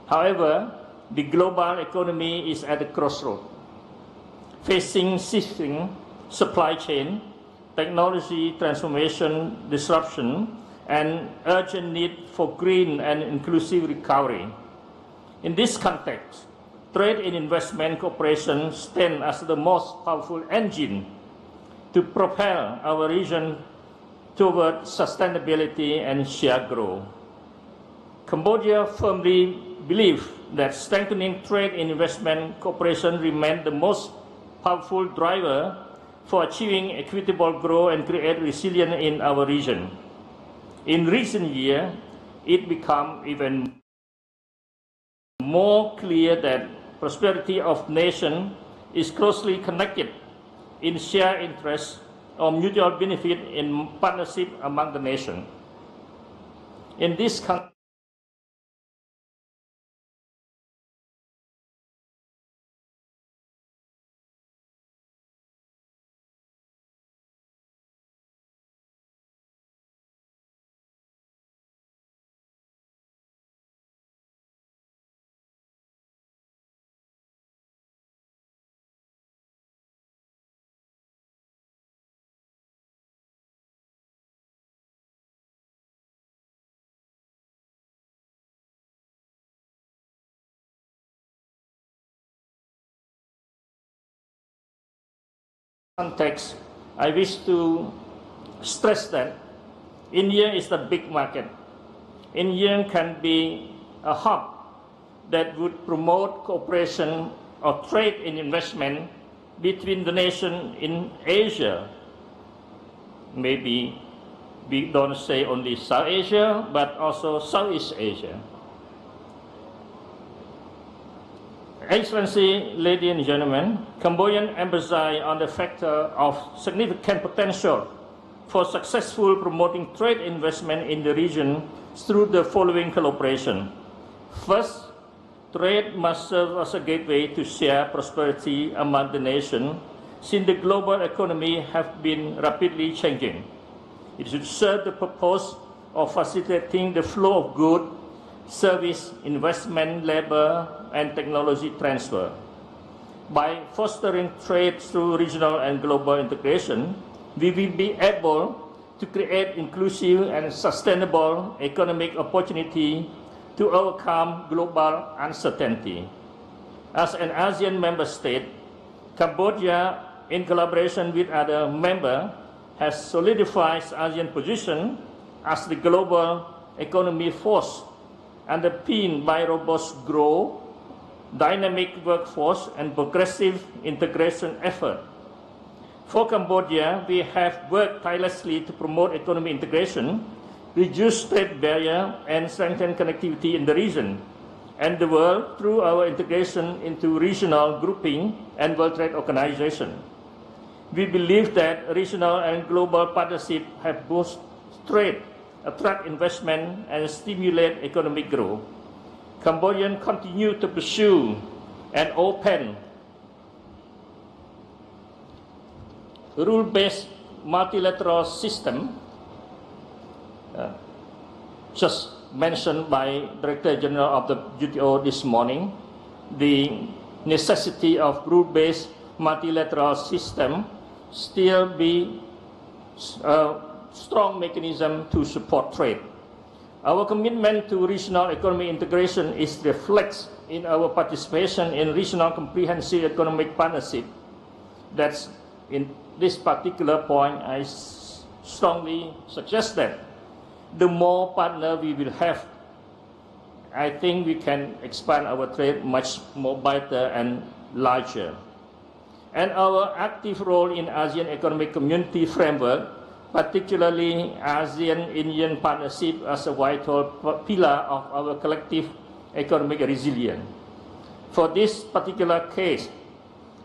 [SPEAKER 8] However, the global economy is at a crossroad, facing shifting supply chain, technology transformation disruption, and urgent need for green and inclusive recovery. In this context, trade and investment cooperation stand as the most powerful engine to propel our region toward sustainability and shared growth. Cambodia firmly believes that strengthening trade and investment cooperation remains the most powerful driver for achieving equitable growth and create resilience in our region. In recent years, it became even more clear that prosperity of nation is closely connected in shared interests or mutual benefit in partnership among the nation. In this context, I wish to stress that India is the big market. India can be a hub that would promote cooperation or trade and investment between the nations in Asia. Maybe we don't say only South Asia, but also Southeast Asia. Excellency, ladies and gentlemen, Cambodian emphasize on the factor of significant potential for successful promoting trade investment in the region through the following collaboration. First, trade must serve as a gateway to share prosperity among the nations, since the global economy has been rapidly changing. It should serve the purpose of facilitating the flow of goods, service, investment, labor, and technology transfer. By fostering trade through regional and global integration, we will be able to create inclusive and sustainable economic opportunity to overcome global uncertainty. As an ASEAN member state, Cambodia, in collaboration with other members, has solidified ASEAN position as the global economy force, underpinned by robust growth, dynamic workforce, and progressive integration effort. For Cambodia, we have worked tirelessly to promote economic integration, reduce trade barrier, and strengthen connectivity in the region and the world through our integration into regional grouping and World Trade Organization. We believe that regional and global partnerships have boosted trade, attract investment, and stimulate economic growth. Cambodians continue to pursue an open, rule-based multilateral system, just mentioned by Director General of the WTO this morning. The necessity of rule-based multilateral system still be a strong mechanism to support trade. Our commitment to regional economic integration is reflected in our participation in regional comprehensive economic partnership. That's in this particular point, I strongly suggest that the more partners we will have, I think we can expand our trade much more better and larger. And our active role in ASEAN Economic Community framework, particularly ASEAN-Indian partnership, as a vital pillar of our collective economic resilience. For this particular case,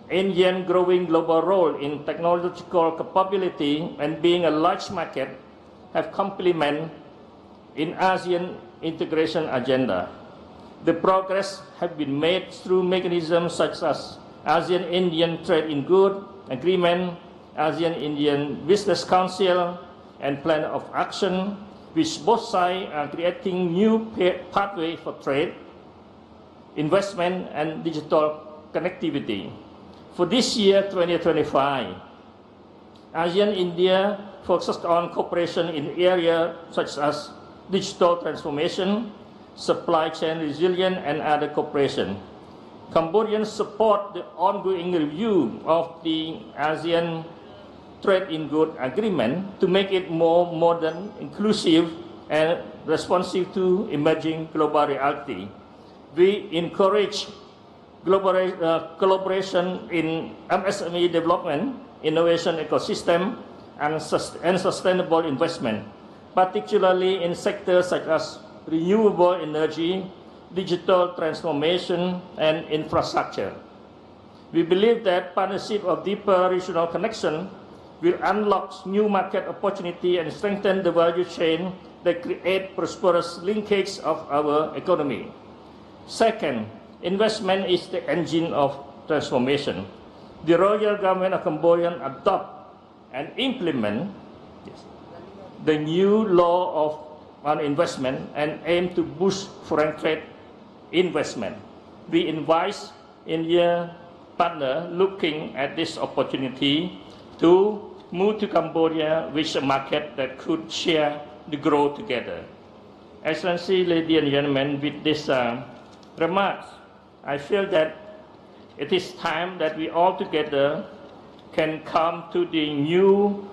[SPEAKER 8] India's growing global role in technological capability and being a large market have complemented in ASEAN integration agenda. The progress has been made through mechanisms such as ASEAN-Indian Trade in Goods Agreement, ASEAN-Indian Business Council, and Plan of Action, which both sides are creating new pathways for trade, investment, and digital connectivity. For this year, 2025, ASEAN-India focuses on cooperation in areas such as digital transformation, supply chain resilience, and other cooperation. Cambodians support the ongoing review of the ASEAN Trade in Goods Agreement to make it more modern, inclusive, and responsive to emerging global reality. We encourage collaboration in MSME development, innovation ecosystem, and sustainable investment, particularly in sectors such as renewable energy, digital transformation, and infrastructure. We believe that partnership of deeper regional connection will unlock new market opportunity and strengthen the value chain that create prosperous linkage of our economy. Second, investment is the engine of transformation. The Royal Government of Cambodia adopt and implement the new law on investment and aim to boost foreign trade investment. We invite India partner looking at this opportunity to move to Cambodia with a market that could share the growth together. Excellency, ladies and gentlemen, with this remarks, I feel that it is time that we all together can come to the new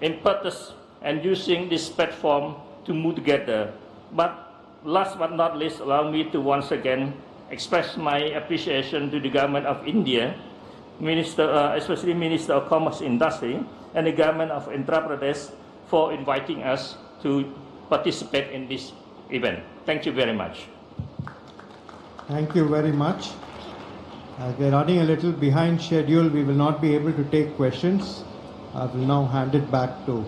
[SPEAKER 8] impetus and using this platform to move together. But last but not least, allow me to once again express my appreciation to the government of India, especially Minister of Commerce Industry, and the government of Andhra Pradesh for inviting us to participate in this event. Thank you very much.
[SPEAKER 2] Thank you very much. As we're running a little behind schedule, we will not be able to take questions. I will now hand it back to.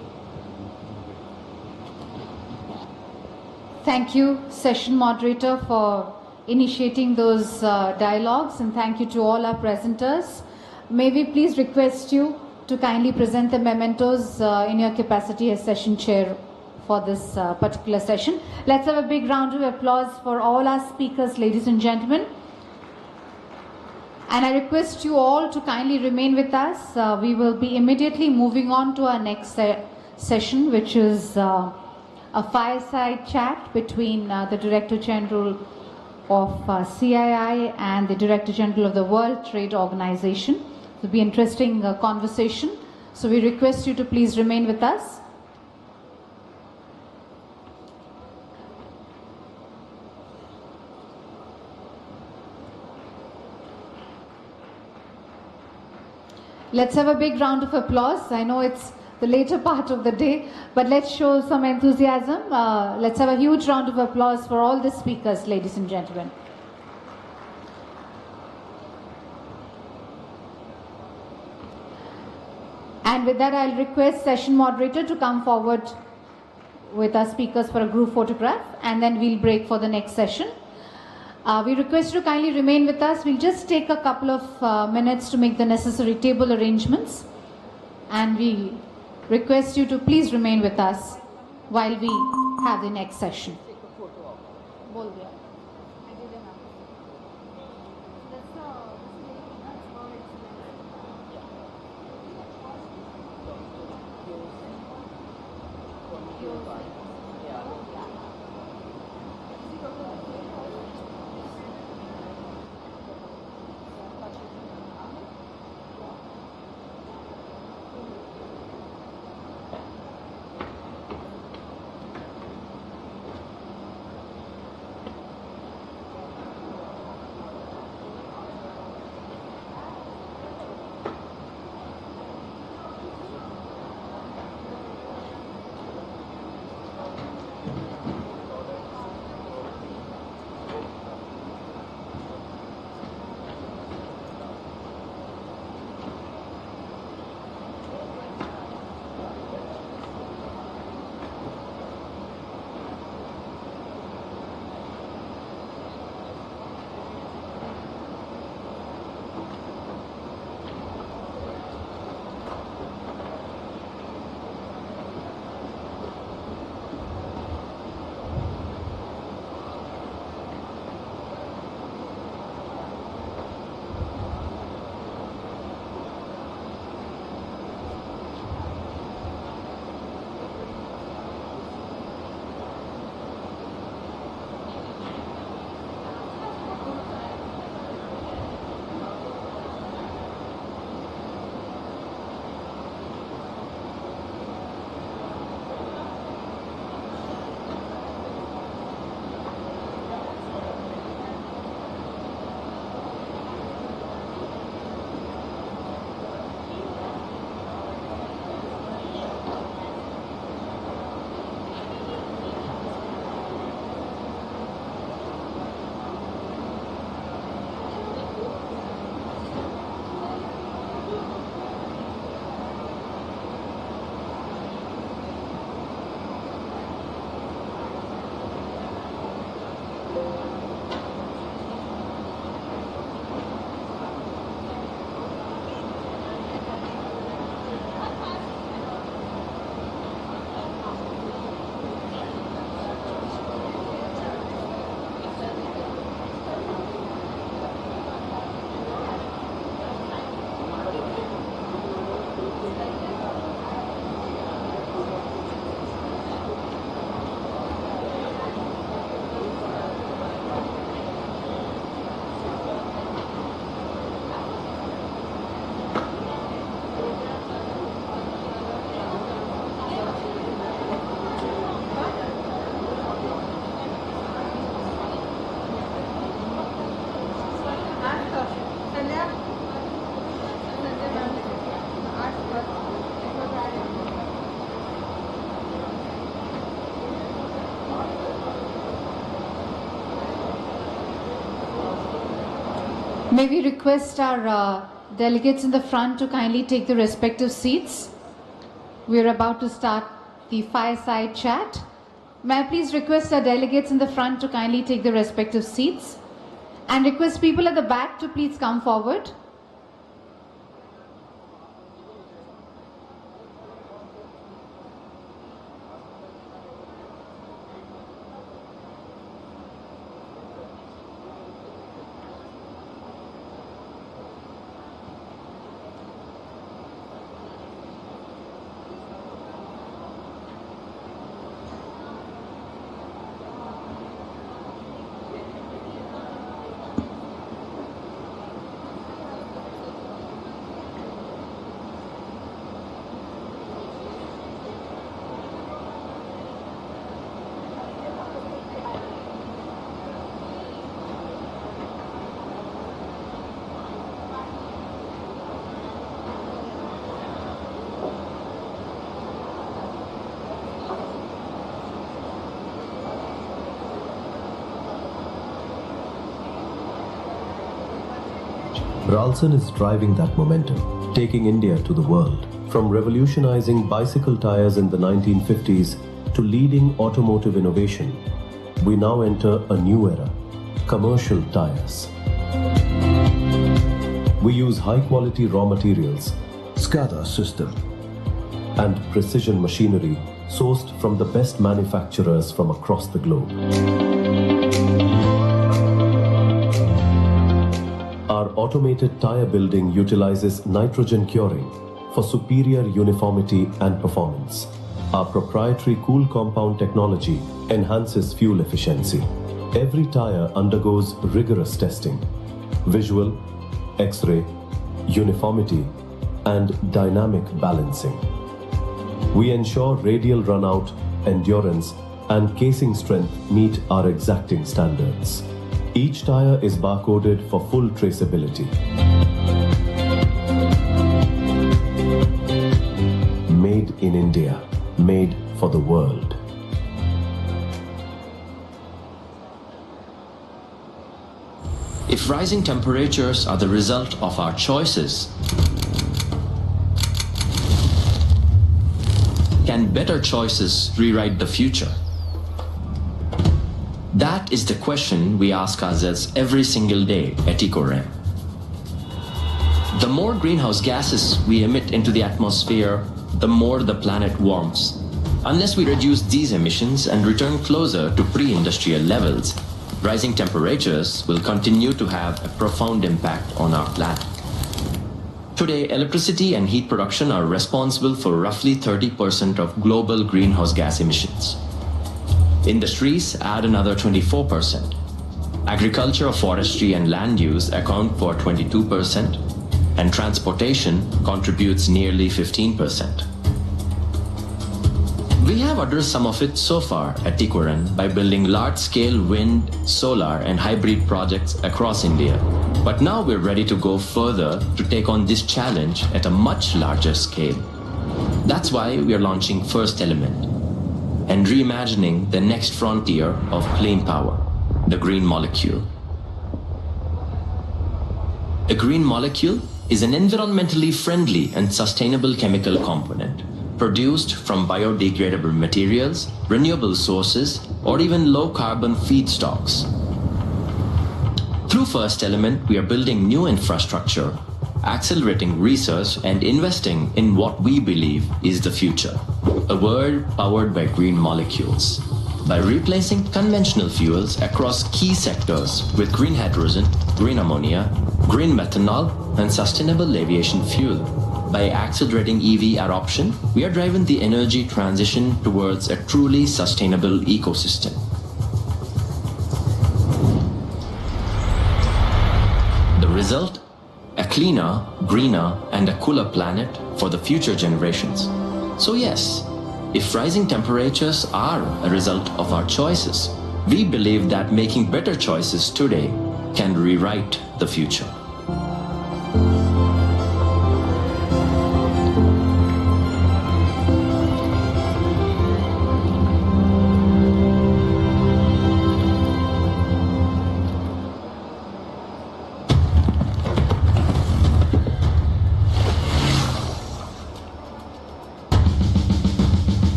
[SPEAKER 1] Thank you, session moderator, for initiating those dialogues, and thank you to all our presenters. May we please request you to kindly present the mementos in your capacity as session chair for this particular session. Let's have a big round of applause for all our speakers, ladies and gentlemen. And I request you all to kindly remain with us. We will be immediately moving on to our next session, which is a fireside chat between the Director General of CII and the Director General of the World Trade Organization. It will be an interesting conversation. So we request you to please remain with us. Let's have a big round of applause. I know it's the later part of the day, but let's show some enthusiasm. Let's have a huge round of applause for all the speakers, ladies and gentlemen. And with that, I'll request session moderator to come forward with our speakers for a group photograph, and then we'll break for the next session. We request you to kindly remain with us. We'll just take a couple of minutes to make the necessary table arrangements, and we request you to please remain with us while we have the next session. May we request our delegates in the front to kindly take the respective seats. We are about to start the fireside chat. May I please request our delegates in the front to kindly take the respective seats and request people at the back to please come forward.
[SPEAKER 9] Ralston is driving that momentum, taking India to the world. From revolutionizing bicycle tires in the 1950s to leading automotive innovation, we now enter a new era, commercial tires. We use high-quality raw materials, SCADA system, and precision machinery sourced from the best manufacturers from across the globe. Our automated tire building utilizes nitrogen curing for superior uniformity and performance. Our proprietary cool compound technology enhances fuel efficiency. Every tire undergoes rigorous testing: visual, X-ray, uniformity, and dynamic balancing. We ensure radial runout, endurance, and casing strength meet our exacting standards. Each tire is barcoded for full traceability. Made in India, made for the world.
[SPEAKER 10] If rising temperatures are the result of our choices, can better choices rewrite the future? That is the question we ask ourselves every single day at EcoRem. The more greenhouse gases we emit into the atmosphere, the more the planet warms. Unless we reduce these emissions and return closer to pre-industrial levels, rising temperatures will continue to have a profound impact on our planet. Today, electricity and heat production are responsible for roughly 30% of global greenhouse gas emissions. Industries add another 24%. Agriculture, forestry, and land use account for 22%, and transportation contributes nearly 15%. We have addressed some of it so far at EcoRen by building large-scale wind, solar, and hybrid projects across India. But now we're ready to go further to take on this challenge at a much larger scale. That's why we are launching First Element and reimagining the next frontier of clean power, the green molecule. A green molecule is an environmentally friendly and sustainable chemical component produced from biodegradable materials, renewable sources, or even low-carbon feedstocks. Through First Element, we are building new infrastructure, accelerating research, and investing in what we believe is the future, a world powered by green molecules. By replacing conventional fuels across key sectors with green hydrogen, green ammonia, green methanol, and sustainable aviation fuel. By accelerating EV adoption, we are driving the energy transition towards a truly sustainable ecosystem. The result? A cleaner, greener, and a cooler planet for the future generations. So yes, if rising temperatures are a result of our choices, we believe that making better choices today can rewrite the future.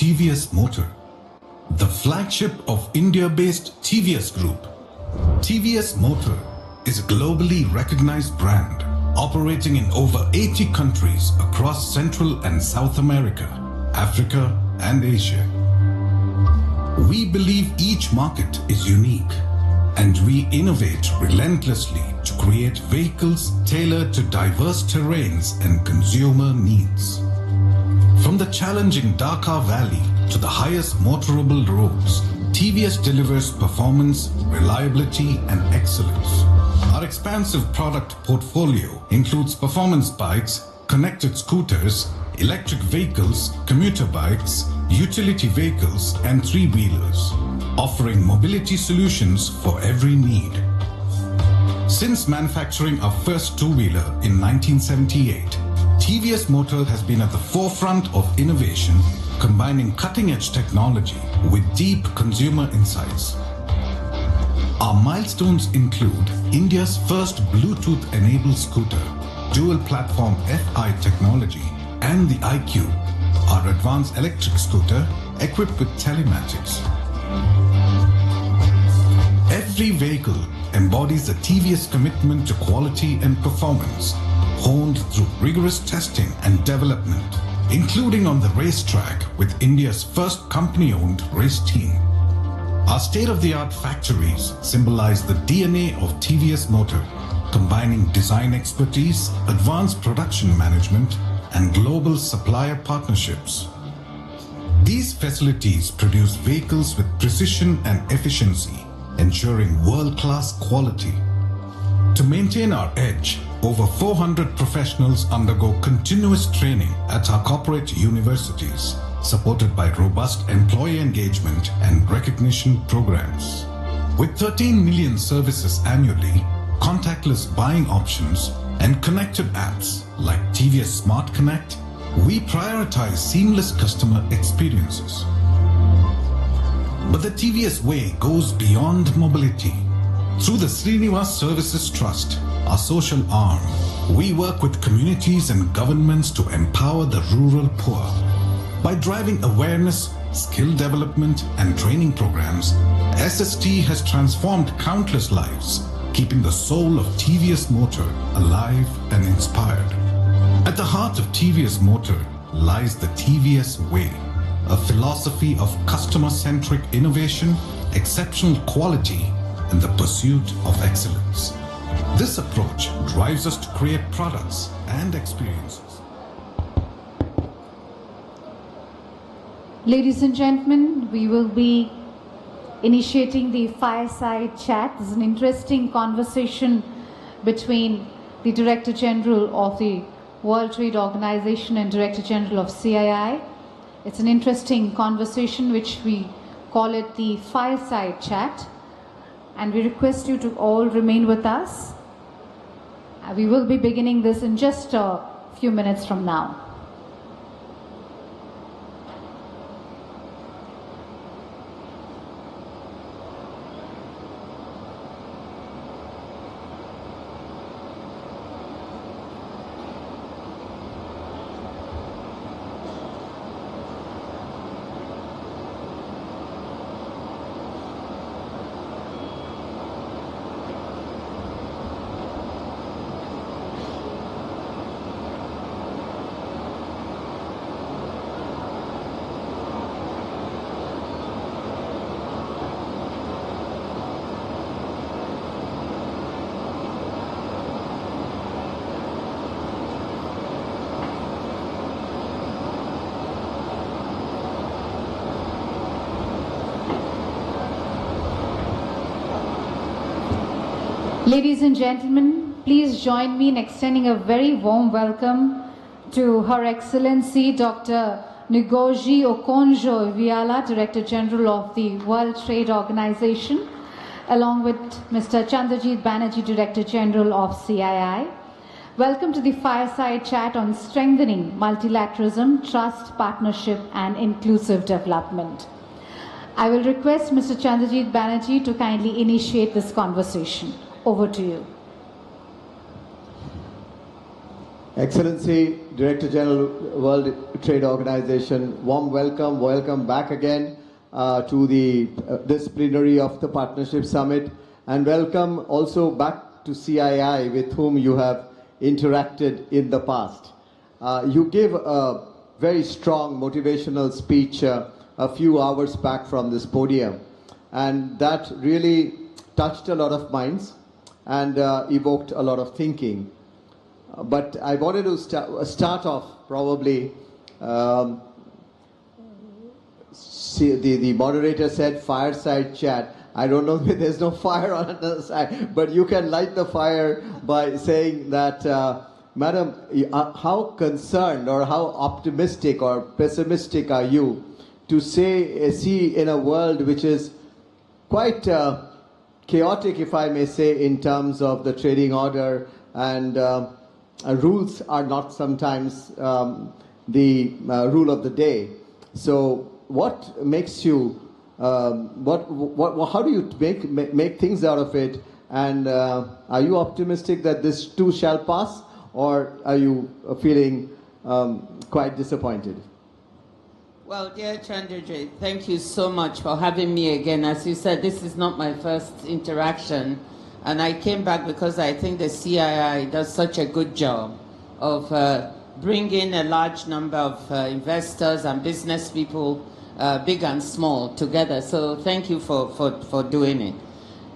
[SPEAKER 11] TVS Motor, the flagship of India-based TVS Group. TVS Motor is a globally recognized brand operating in over 80 countries across Central and South America, Africa, and Asia. We believe each market is unique, and we innovate relentlessly to create vehicles tailored to diverse terrains and consumer needs. From the challenging Dhaka Valley to the highest motorable roads, TVS delivers performance, reliability, and excellence. Our expansive product portfolio includes performance bikes, connected scooters, electric vehicles, commuter bikes, utility vehicles, and three-wheelers, offering mobility solutions for every need. Since manufacturing our first two-wheeler in 1978, TVS Motor has been at the forefront of innovation, combining cutting-edge technology with deep consumer insights. Our milestones include India's first Bluetooth-enabled scooter, dual-platform FI technology, and the iQube, our advanced electric scooter equipped with telematics. Every vehicle embodies a TVS commitment to quality and performance, honed through rigorous testing and development, including on the racetrack with India's first company-owned race team. Our state-of-the-art factories symbolize the DNA of TVS Motor, combining design expertise, advanced production management, and global supplier partnerships. These facilities produce vehicles with precision and efficiency, ensuring world-class quality. To maintain our edge, over 400 professionals undergo continuous training at our corporate universities, supported by robust employee engagement and recognition programs. With 13 million services annually, contactless buying options, and connected apps like TVS Smart Connect, we prioritize seamless customer experiences. But the TVS way goes beyond mobility. Through the Srinivas Services Trust, our social arm, we work with communities and governments to empower the rural poor. By driving awareness, skill development, and training programs, SST has transformed countless lives, keeping the soul of TVS Motor alive and inspired. At the heart of TVS Motor lies the TVS Way, a philosophy of customer-centric innovation, exceptional quality, and the pursuit of excellence. This approach drives us to create products and experiences.
[SPEAKER 1] Ladies and gentlemen, we will be initiating the fireside chat. This is an interesting conversation between the Director General of the World Trade Organization and Director General of CII. It's an interesting conversation which we call it the fireside chat, and we request you to all remain with us. We will be beginning this in just a few minutes from now. Ladies and gentlemen, please join me in extending a very warm welcome to Her Excellency Dr. Ngozi Okonjo-Iweala, Director General of the World Trade Organization, along with Mr. Chandrajit Banerjee, Director General of CII. Welcome to the fireside chat on strengthening multilateralism, trust, partnership, and inclusive development. I will request Mr. Chandrajit Banerjee to kindly initiate this conversation. Over to you.
[SPEAKER 12] Excellency Director General, World Trade Organization, warm welcome, welcome back again to this plenary of the Partnership Summit, and welcome also back to CII, with whom you have interacted in the past. You gave a very strong motivational speech a few hours back from this podium, and that really touched a lot of minds and evoked a lot of thinking. But I wanted to start off probably, the moderator said fireside chat. I don't know if there's no fire on the other side, but you can light the fire by saying that, Madam, how concerned or how optimistic or pessimistic are you to see in a world which is quite chaotic, if I may say, in terms of the trading order, and rules are not sometimes the rule of the day. So what makes you, how do you make things out of it? And are you optimistic that this too shall pass, or are you feeling quite disappointed?
[SPEAKER 13] Well, dear Chandraji, thank you so much for having me again. As you said, this is not my first interaction, and I came back because I think the CII does such a good job of bringing a large number of investors and business people, big and small, together. So thank you for doing it.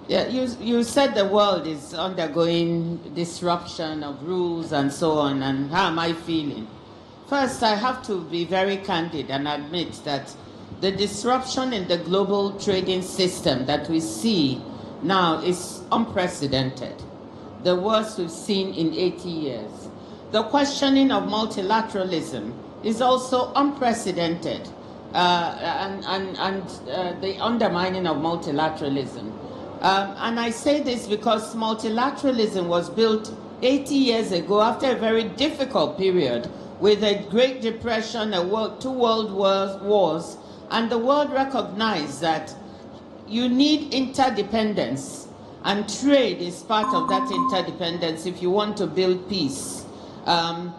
[SPEAKER 13] Yeah, you said the world is undergoing disruption of rules and so on, and how am I feeling? First, I have to be very candid and admit that the disruption in the global trading system that we see now is unprecedented, the worst we've seen in 80 years. The questioning of multilateralism is also unprecedented, and the undermining of multilateralism. And I say this because multilateralism was built 80 years ago after a very difficult period with a Great Depression, two world wars, and the world recognized that you need interdependence, and trade is part of that interdependence if you want to build peace, and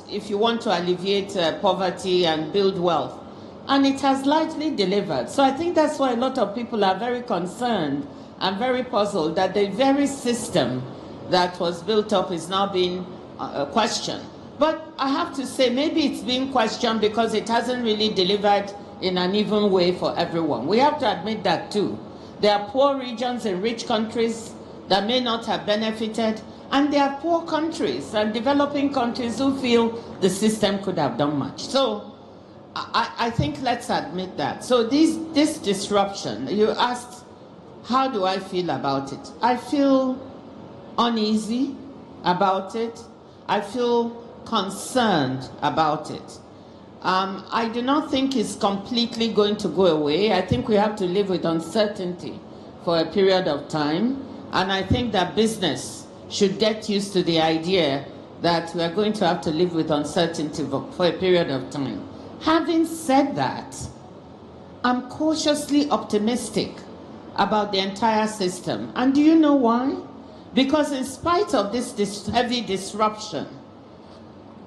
[SPEAKER 13] if you want to alleviate poverty and build wealth. And it has largely delivered. So I think that's why a lot of people are very concerned and very puzzled that the very system that was built up is now being questioned. But I have to say, maybe it's being questioned because it hasn't really delivered in an even way for everyone. We have to admit that too. There are poor regions in rich countries that may not have benefited, and there are poor countries and developing countries who feel the system could have done much. So I think let's admit that. So this disruption, you asked, how do I feel about it? I feel uneasy about it. I feel concerned about it. I do not think it's completely going to go away. I think we have to live with uncertainty for a period of time. And I think that business should get used to the idea that we are going to have to live with uncertainty for a period of time. Having said that, I'm cautiously optimistic about the entire system. And do you know why? Because in spite of this heavy disruption,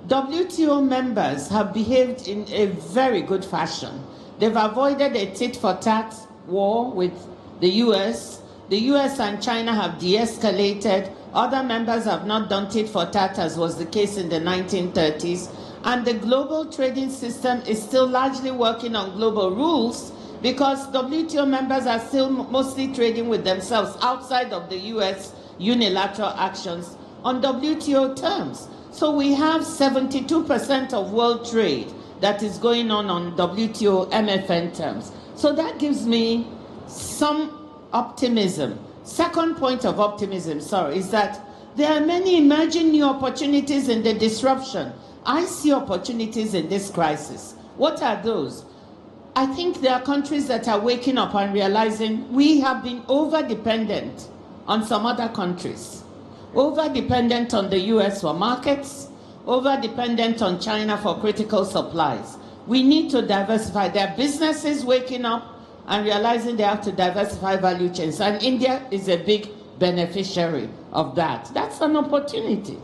[SPEAKER 13] WTO members have behaved in a very good fashion. They've avoided a tit-for-tat war with the US. The US and China have de-escalated. Other members have not done tit-for-tat, as was the case in the 1930s. And the global trading system is still largely working on global rules because WTO members are still mostly trading with themselves outside of the US unilateral actions on WTO terms. So we have 72% of world trade that is going on WTO MFN terms. So that gives me some optimism. Second point of optimism, is that there are many emerging new opportunities in the disruption. I see opportunities in this crisis. What are those? I think there are countries that are waking up and realizing we have been over-dependent on some other countries. Over-dependent on the US for markets, over-dependent on China for critical supplies. We need to diversify. There are businesses waking up and realizing they have to diversify value chains. And India is a big beneficiary of that. That's an opportunity.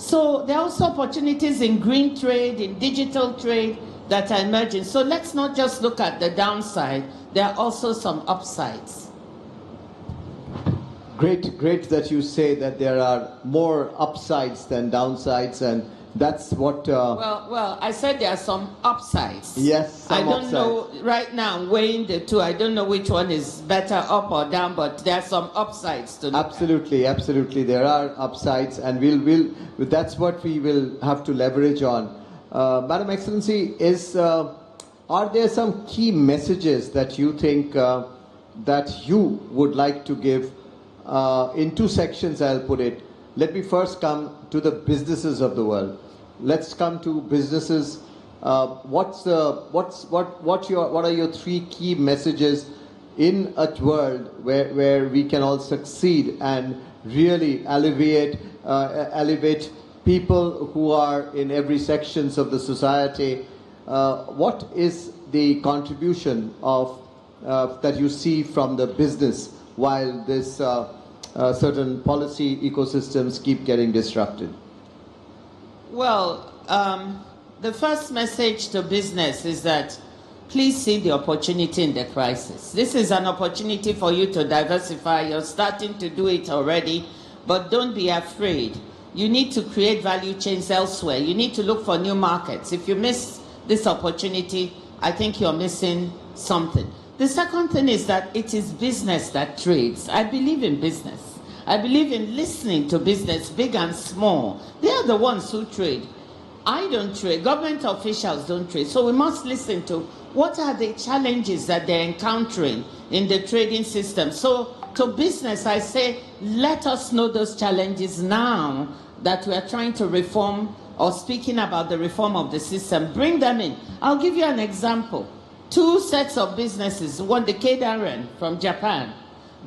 [SPEAKER 13] So there are also opportunities in green trade, in digital trade that are emerging. So let's not just look at the downside. There are also some upsides.
[SPEAKER 12] Great that you say that there are more upsides than downsides, and that's what...
[SPEAKER 13] Well, I said there are some upsides.
[SPEAKER 12] Yes, some
[SPEAKER 13] I don't
[SPEAKER 12] upsides.
[SPEAKER 13] know, right now I'm weighing the two. I don't know which one is better, up or down, but there are some upsides to look
[SPEAKER 12] Absolutely. There are upsides, and that's what we will have to leverage on. Madam Excellency, are there some key messages that you think that you would like to give? In two sections, I'll put it. Let me first come to the businesses of the world. Let's come to businesses. What are your three key messages in a world where we can all succeed and really elevate people who are in every sections of the society? What is the contribution of that you see from the business while this certain policy ecosystems keep getting disrupted?
[SPEAKER 13] Well, the first message to business is that please see the opportunity in the crisis. This is an opportunity for you to diversify. You're starting to do it already, but don't be afraid. You need to create value chains elsewhere. You need to look for new markets. If you miss this opportunity, I think you're missing something. The second thing is that it is business that trades. I believe in business. I believe in listening to business, big and small. They are the ones who trade. I don't trade. Government officials don't trade. So we must listen to what are the challenges that they're encountering in the trading system. So to business, I say, let us know those challenges now that we are trying to reform or speaking about the reform of the system. Bring them in. I'll give you an example. Two sets of businesses, one the Keidaren from Japan.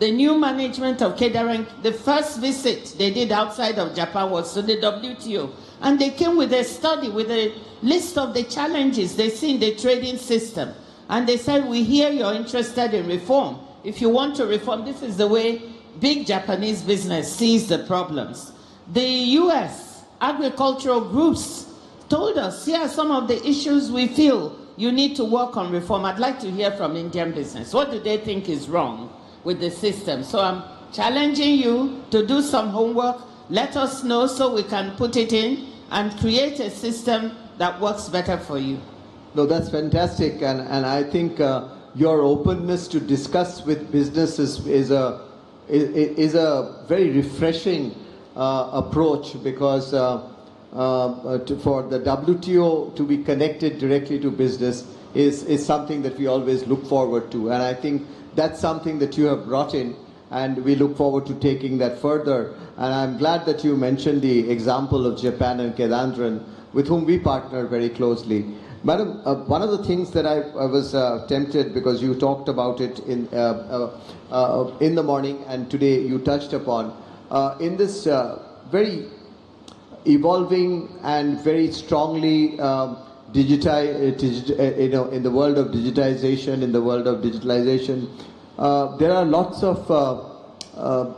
[SPEAKER 13] The new management of Keidaren, the first visit they did outside of Japan was to the WTO. And they came with a study, with a list of the challenges they see in the trading system. And they said, we hear you're interested in reform. If you want to reform, this is the way big Japanese business sees the problems. The US agricultural groups told us, here are some of the issues we feel you need to work on reform. I'd like to hear from Indian business. What do they think is wrong with the system? So I'm challenging you to do some homework. Let us know so we can put it in and create a system that works better for you.
[SPEAKER 12] No, that's fantastic. And I think your openness to discuss with businesses is a very refreshing approach, because for the WTO to be connected directly to business is something that we always look forward to. And I think that's something that you have brought in, and we look forward to taking that further. And I'm glad that you mentioned the example of Japan and Keidaren, with whom we partner very closely. Madam, one of the things that I was tempted, because you talked about it in the morning and today you touched upon, in this very evolving and very strongly in the world of digitization, in the world of digitalization, there are lots of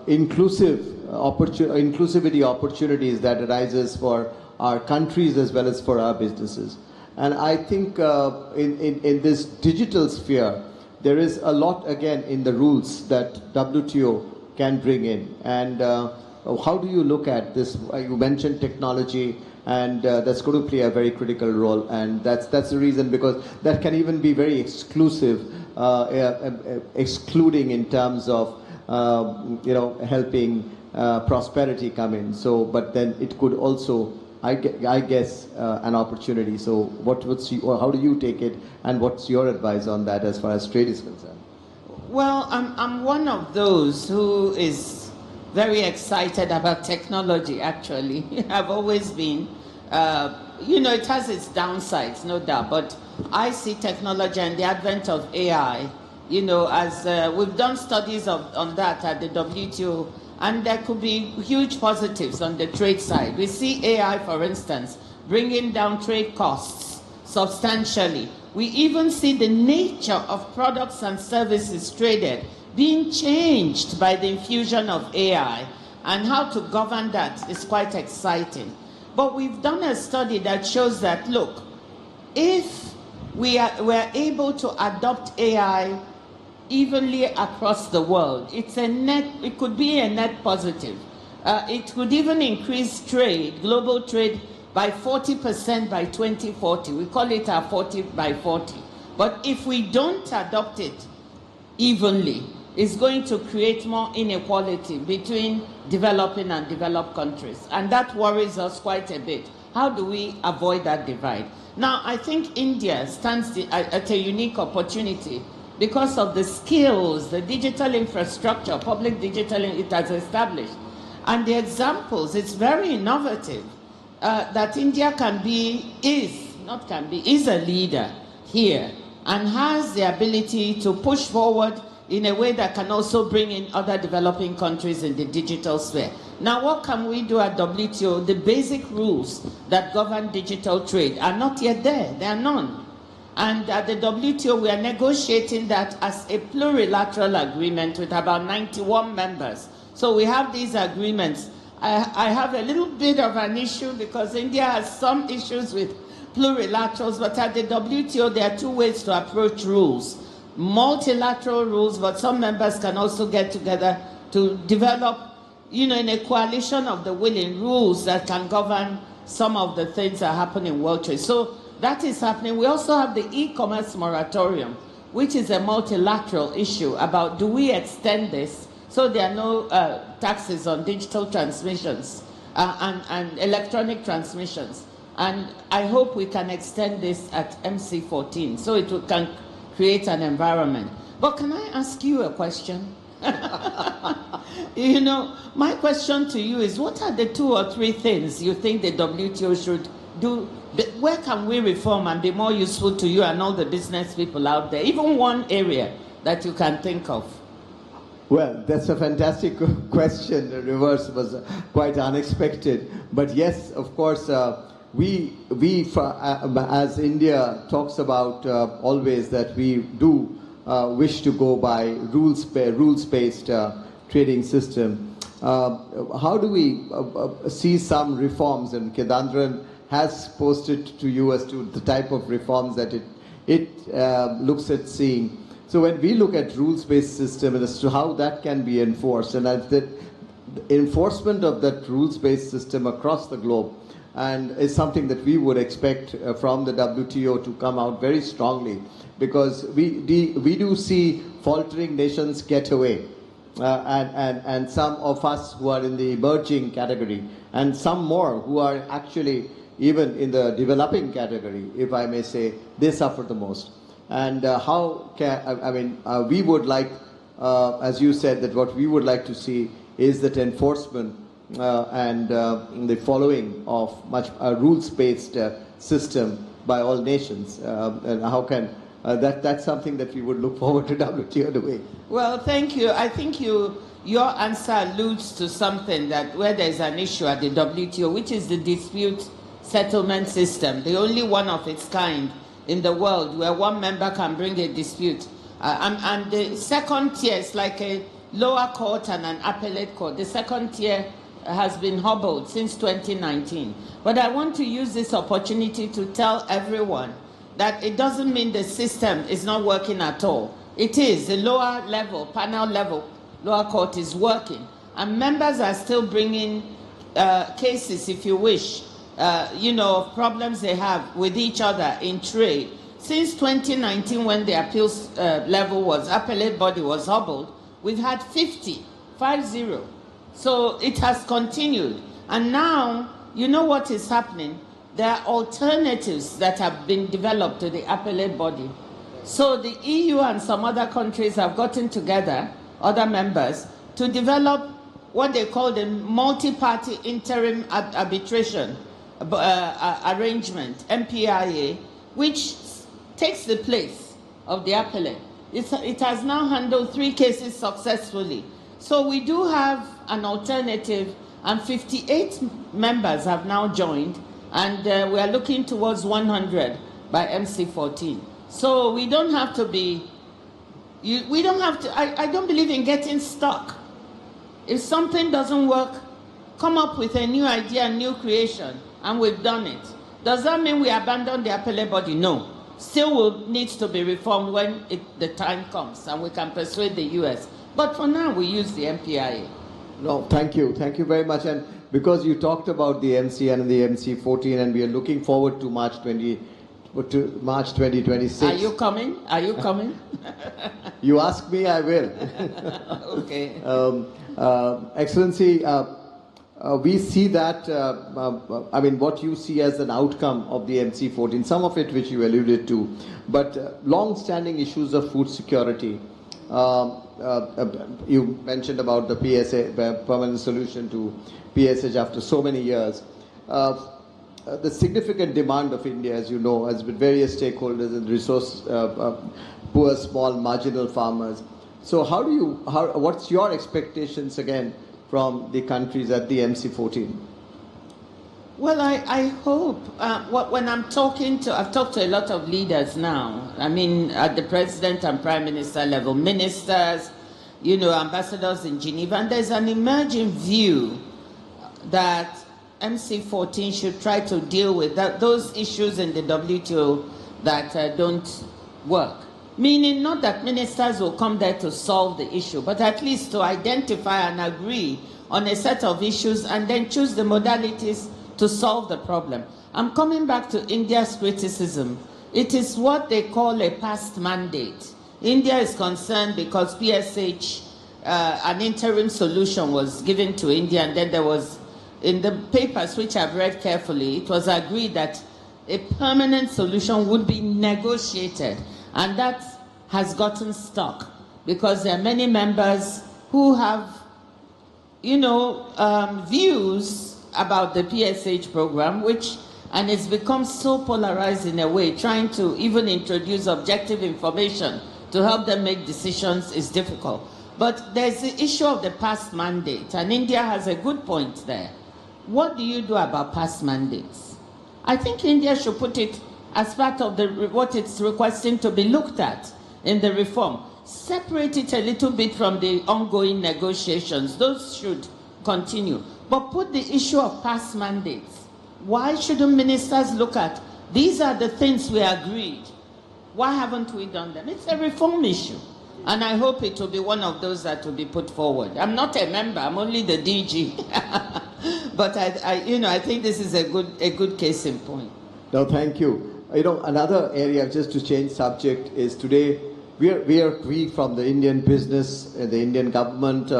[SPEAKER 12] inclusivity opportunities that arises for our countries as well as for our businesses. And I think in this digital sphere, there is a lot, again, in the rules that WTO can bring in. And how do you look at this? You mentioned technology, and that's going to play a very critical role. And that's the reason, because that can even be very exclusive, excluding in terms of helping prosperity come in. So, but then it could also, I guess, an opportunity. So how do you take it, and what's your advice on that as far as trade is concerned?
[SPEAKER 13] Well, I'm one of those who is very excited about technology, actually. I've always been. It has its downsides, no doubt, but I see technology and the advent of AI, as we've done studies on that at the WTO, and there could be huge positives on the trade side. We see AI, for instance, bringing down trade costs substantially. We even see the nature of products and services traded being changed by the infusion of AI, and how to govern that is quite exciting. But we've done a study that shows that, look, if we're able to adopt AI evenly across the world, it could be a net positive. It could even increase trade, global trade, by 40% by 2040. We call it our 40 by 40. But if we don't adopt it evenly, it's going to create more inequality between developing and developed countries. And that worries us quite a bit. How do we avoid that divide? Now, I think India stands at a unique opportunity because of the skills, the digital infrastructure, public digital it has established. And the examples, it's very innovative that India is a leader here and has the ability to push forward in a way that can also bring in other developing countries in the digital sphere. Now, what can we do at WTO? The basic rules that govern digital trade are not yet there. There are none. And at the WTO, we are negotiating that as a plurilateral agreement with about 91 members. So we have these agreements. I have a little bit of an issue because India has some issues with plurilaterals, but at the WTO, there are two ways to approach rules. Multilateral rules, but some members can also get together to develop, in a coalition of the willing, rules that can govern some of the things that happen in world trade. So that is happening. We also have the e-commerce moratorium, which is a multilateral issue about do we extend this so there are no taxes on digital transmissions and electronic transmissions. And I hope we can extend this at MC14 so it can create an environment. But can I ask you a question? My question to you is, what are the 2 or 3 things you think the WTO should do? Where can we reform and be more useful to you and all the business people out there? Even one area that you can think of.
[SPEAKER 12] Well, that's a fantastic question. The reverse was quite unexpected. But yes, of course, we as India talks about always that we do wish to go by rules-based trading system. How do we see some reforms? And Kedandran has posted to you as to the type of reforms that it looks at seeing. So when we look at rules-based system and as to how that can be enforced, and the enforcement of that rules-based system across the globe and is something that we would expect from the WTO to come out very strongly, because we do see faltering nations get away, and some of us who are in the emerging category, and some more who are actually even in the developing category, if I may say, they suffer the most. And we would like, as you said, that what we would like to see is that enforcement and the following of much rules-based system by all nations. And how can that's something that we would look forward to WTO doing.
[SPEAKER 13] Well, thank you. I think your answer alludes to something that where there is an issue at the WTO, which is the dispute settlement system, the only one of its kind in the world where one member can bring a dispute. And the second tier is like a lower court and an appellate court. The second tier has been hobbled since 2019. But I want to use this opportunity to tell everyone that it doesn't mean the system is not working at all. It is. The lower level, panel level, lower court is working. And members are still bringing cases, if you wish, of problems they have with each other in trade. Since 2019, when the appeals appellate body was hobbled, we've had 50. So it has continued. And now, you know what is happening? There are alternatives that have been developed to the appellate body. So the EU and some other countries have gotten together, other members, to develop what they call the multi-party interim arbitration arrangement, MPIA, which takes the place of the appellate. It has now handled 3 cases successfully. So we do have an alternative, and 58 members have now joined, and we are looking towards 100 by MC14. So we don't have to be, I don't believe in getting stuck. If something doesn't work, come up with a new idea, new creation, and we've done it. Does that mean we abandon the appellate body? No. Still needs to be reformed when the time comes and we can persuade the US. But for now, we use the MPIA.
[SPEAKER 12] No, thank you. Thank you very much. And because you talked about the MCN and the MC14, and we are looking forward to March 2026.
[SPEAKER 13] Are you coming? Are you coming?
[SPEAKER 12] You ask me, I will.
[SPEAKER 13] Okay.
[SPEAKER 12] Excellency, we see that, I mean, what you see as an outcome of the MC14, some of it which you alluded to, but long-standing issues of food security. You mentioned about the PSA, permanent solution to PSH after so many years. The significant demand of India, as you know, has been various stakeholders and resource poor, small, marginal farmers. So what's your expectations again from the countries at the MC14?
[SPEAKER 13] Well, I hope, when I've talked to a lot of leaders now, I mean, at the president and prime minister level, ministers, ambassadors in Geneva, and there's an emerging view that MC14 should try to deal with those issues in the WTO that don't work. Meaning not that ministers will come there to solve the issue, but at least to identify and agree on a set of issues and then choose the modalities to solve the problem. I'm coming back to India's criticism. It is what they call a past mandate. India is concerned because PSH, an interim solution was given to India, and then there was, in the papers which I've read carefully, it was agreed that a permanent solution would be negotiated, and that has gotten stuck because there are many members who have, views about the PSH program, and it's become so polarized in a way, trying to even introduce objective information to help them make decisions is difficult. But there's the issue of the past mandate, and India has a good point there. What do you do about past mandates? I think India should put it as part of what it's requesting to be looked at in the reform. Separate it a little bit from the ongoing negotiations. Those should continue. But put the issue of past mandates. Why shouldn't ministers look at, these are the things we agreed. Why haven't we done them? It's a reform issue. And I hope it will be one of those that will be put forward. I'm not a member, I'm only the DG. But I think this is a good case in point.
[SPEAKER 12] No, thank you. Another area, just to change subject, is today we from the Indian business, the Indian government,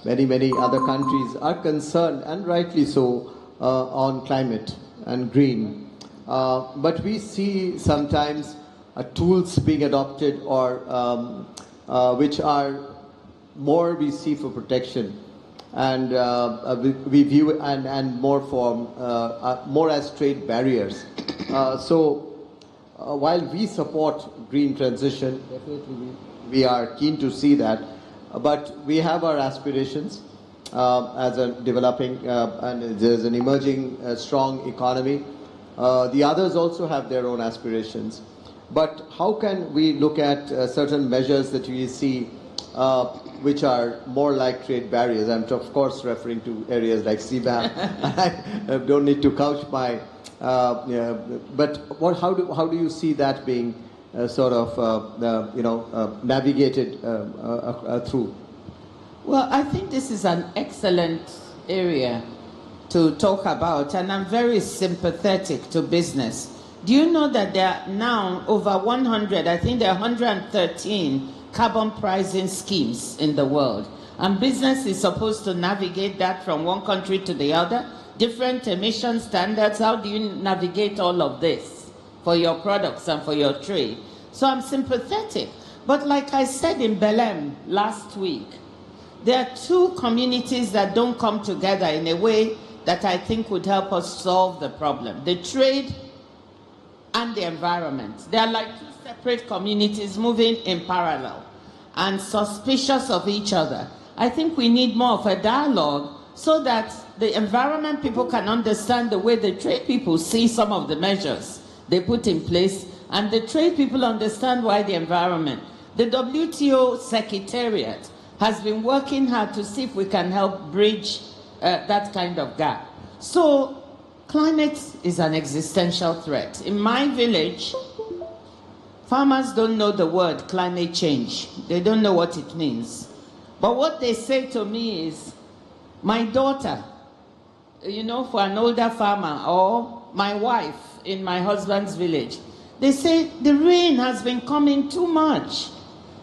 [SPEAKER 12] many other countries are concerned, and rightly so, on climate and green. But we see sometimes tools being adopted or which are more we see for protection, and we view and more as trade barriers. While we support green transition, definitely we are keen to see that, but we have our aspirations as a developing and there's an emerging strong economy. The others also have their own aspirations. But how can we look at certain measures that we see which are more like trade barriers? I'm of course referring to areas like CBAM. I don't need to couch my, but how do you see that being navigated through?
[SPEAKER 13] Well, I think this is an excellent area to talk about, and I'm very sympathetic to business. Do you know that there are now over 100, I think there are 113 carbon pricing schemes in the world, and business is supposed to navigate that from one country to the other, different emission standards. How do you navigate all of this for your products and for your trade? So I'm sympathetic. But like I said in Belém last week, there are two communities that don't come together in a way that I think would help us solve the problem. The trade and the environment. They are like two separate communities moving in parallel and suspicious of each other. I think we need more of a dialogue so that the environment people can understand the way the trade people see some of the measures they put in place, and the trade people understand why the environment. The WTO Secretariat has been working hard to see if we can help bridge that kind of gap. So climate is an existential threat. In my village, farmers don't know the word climate change. They don't know what it means. But what they say to me is, my daughter, you know, for an older farmer, or my wife in my husband's village, they say the rain has been coming too much.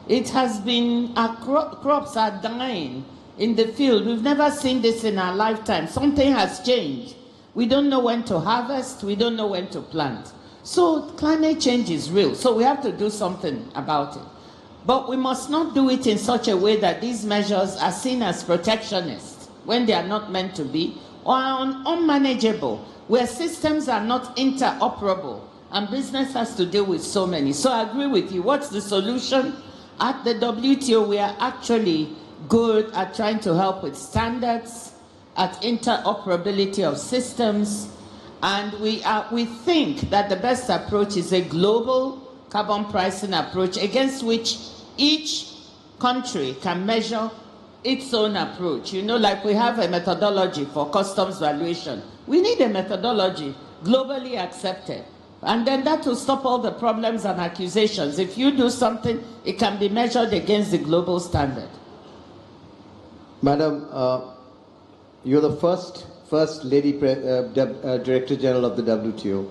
[SPEAKER 13] It has been, our crops are dying in the field. We've never seen this in our lifetime. Something has changed. We don't know when to harvest. We don't know when to plant. So climate change is real. So we have to do something about it. But we must not do it in such a way that these measures are seen as protectionist when they are not meant to be, or are unmanageable, where systems are not interoperable and business has to deal with so many. So I agree with you. What's the solution? At the WTO, we are actually good at trying to help with standards, at interoperability of systems, and we think that the best approach is a global carbon pricing approach against which each country can measure its own approach. You know, like we have a methodology for customs valuation. We need a methodology globally accepted. And then that will stop all the problems and accusations. If you do something, it can be measured against the global standard.
[SPEAKER 12] Madam, you're the first lady Director General of the WTO,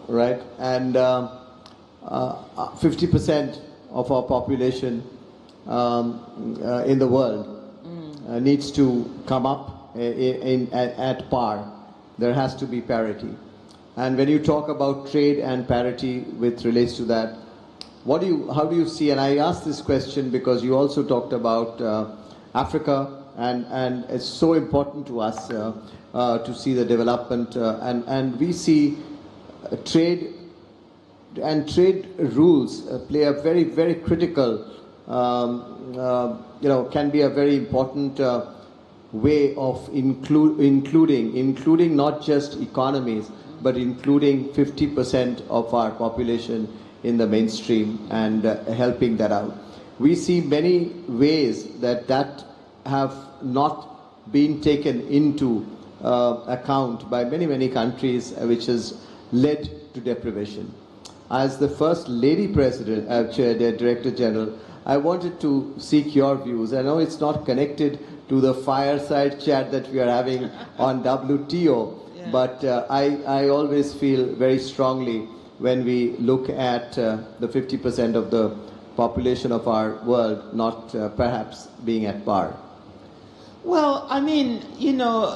[SPEAKER 12] right? And 50% of our population in the world needs to come up at par. There has to be parity. And when you talk about trade and parity with relates to that, how do you see, and I asked this question because you also talked about Africa, and it's so important to us to see the development, and we see trade and trade rules play a very, very critical, can be a very important way of including not just economies, but including 50% of our population in the mainstream and helping that out. We see many ways that have not been taken into account by many, many countries, which has led to deprivation. As the First Lady President, Director General, I wanted to seek your views. I know it's not connected to the fireside chat that we are having on WTO, but I always feel very strongly when we look at the 50% of the population of our world not perhaps being at par.
[SPEAKER 13] Well, I mean, you know,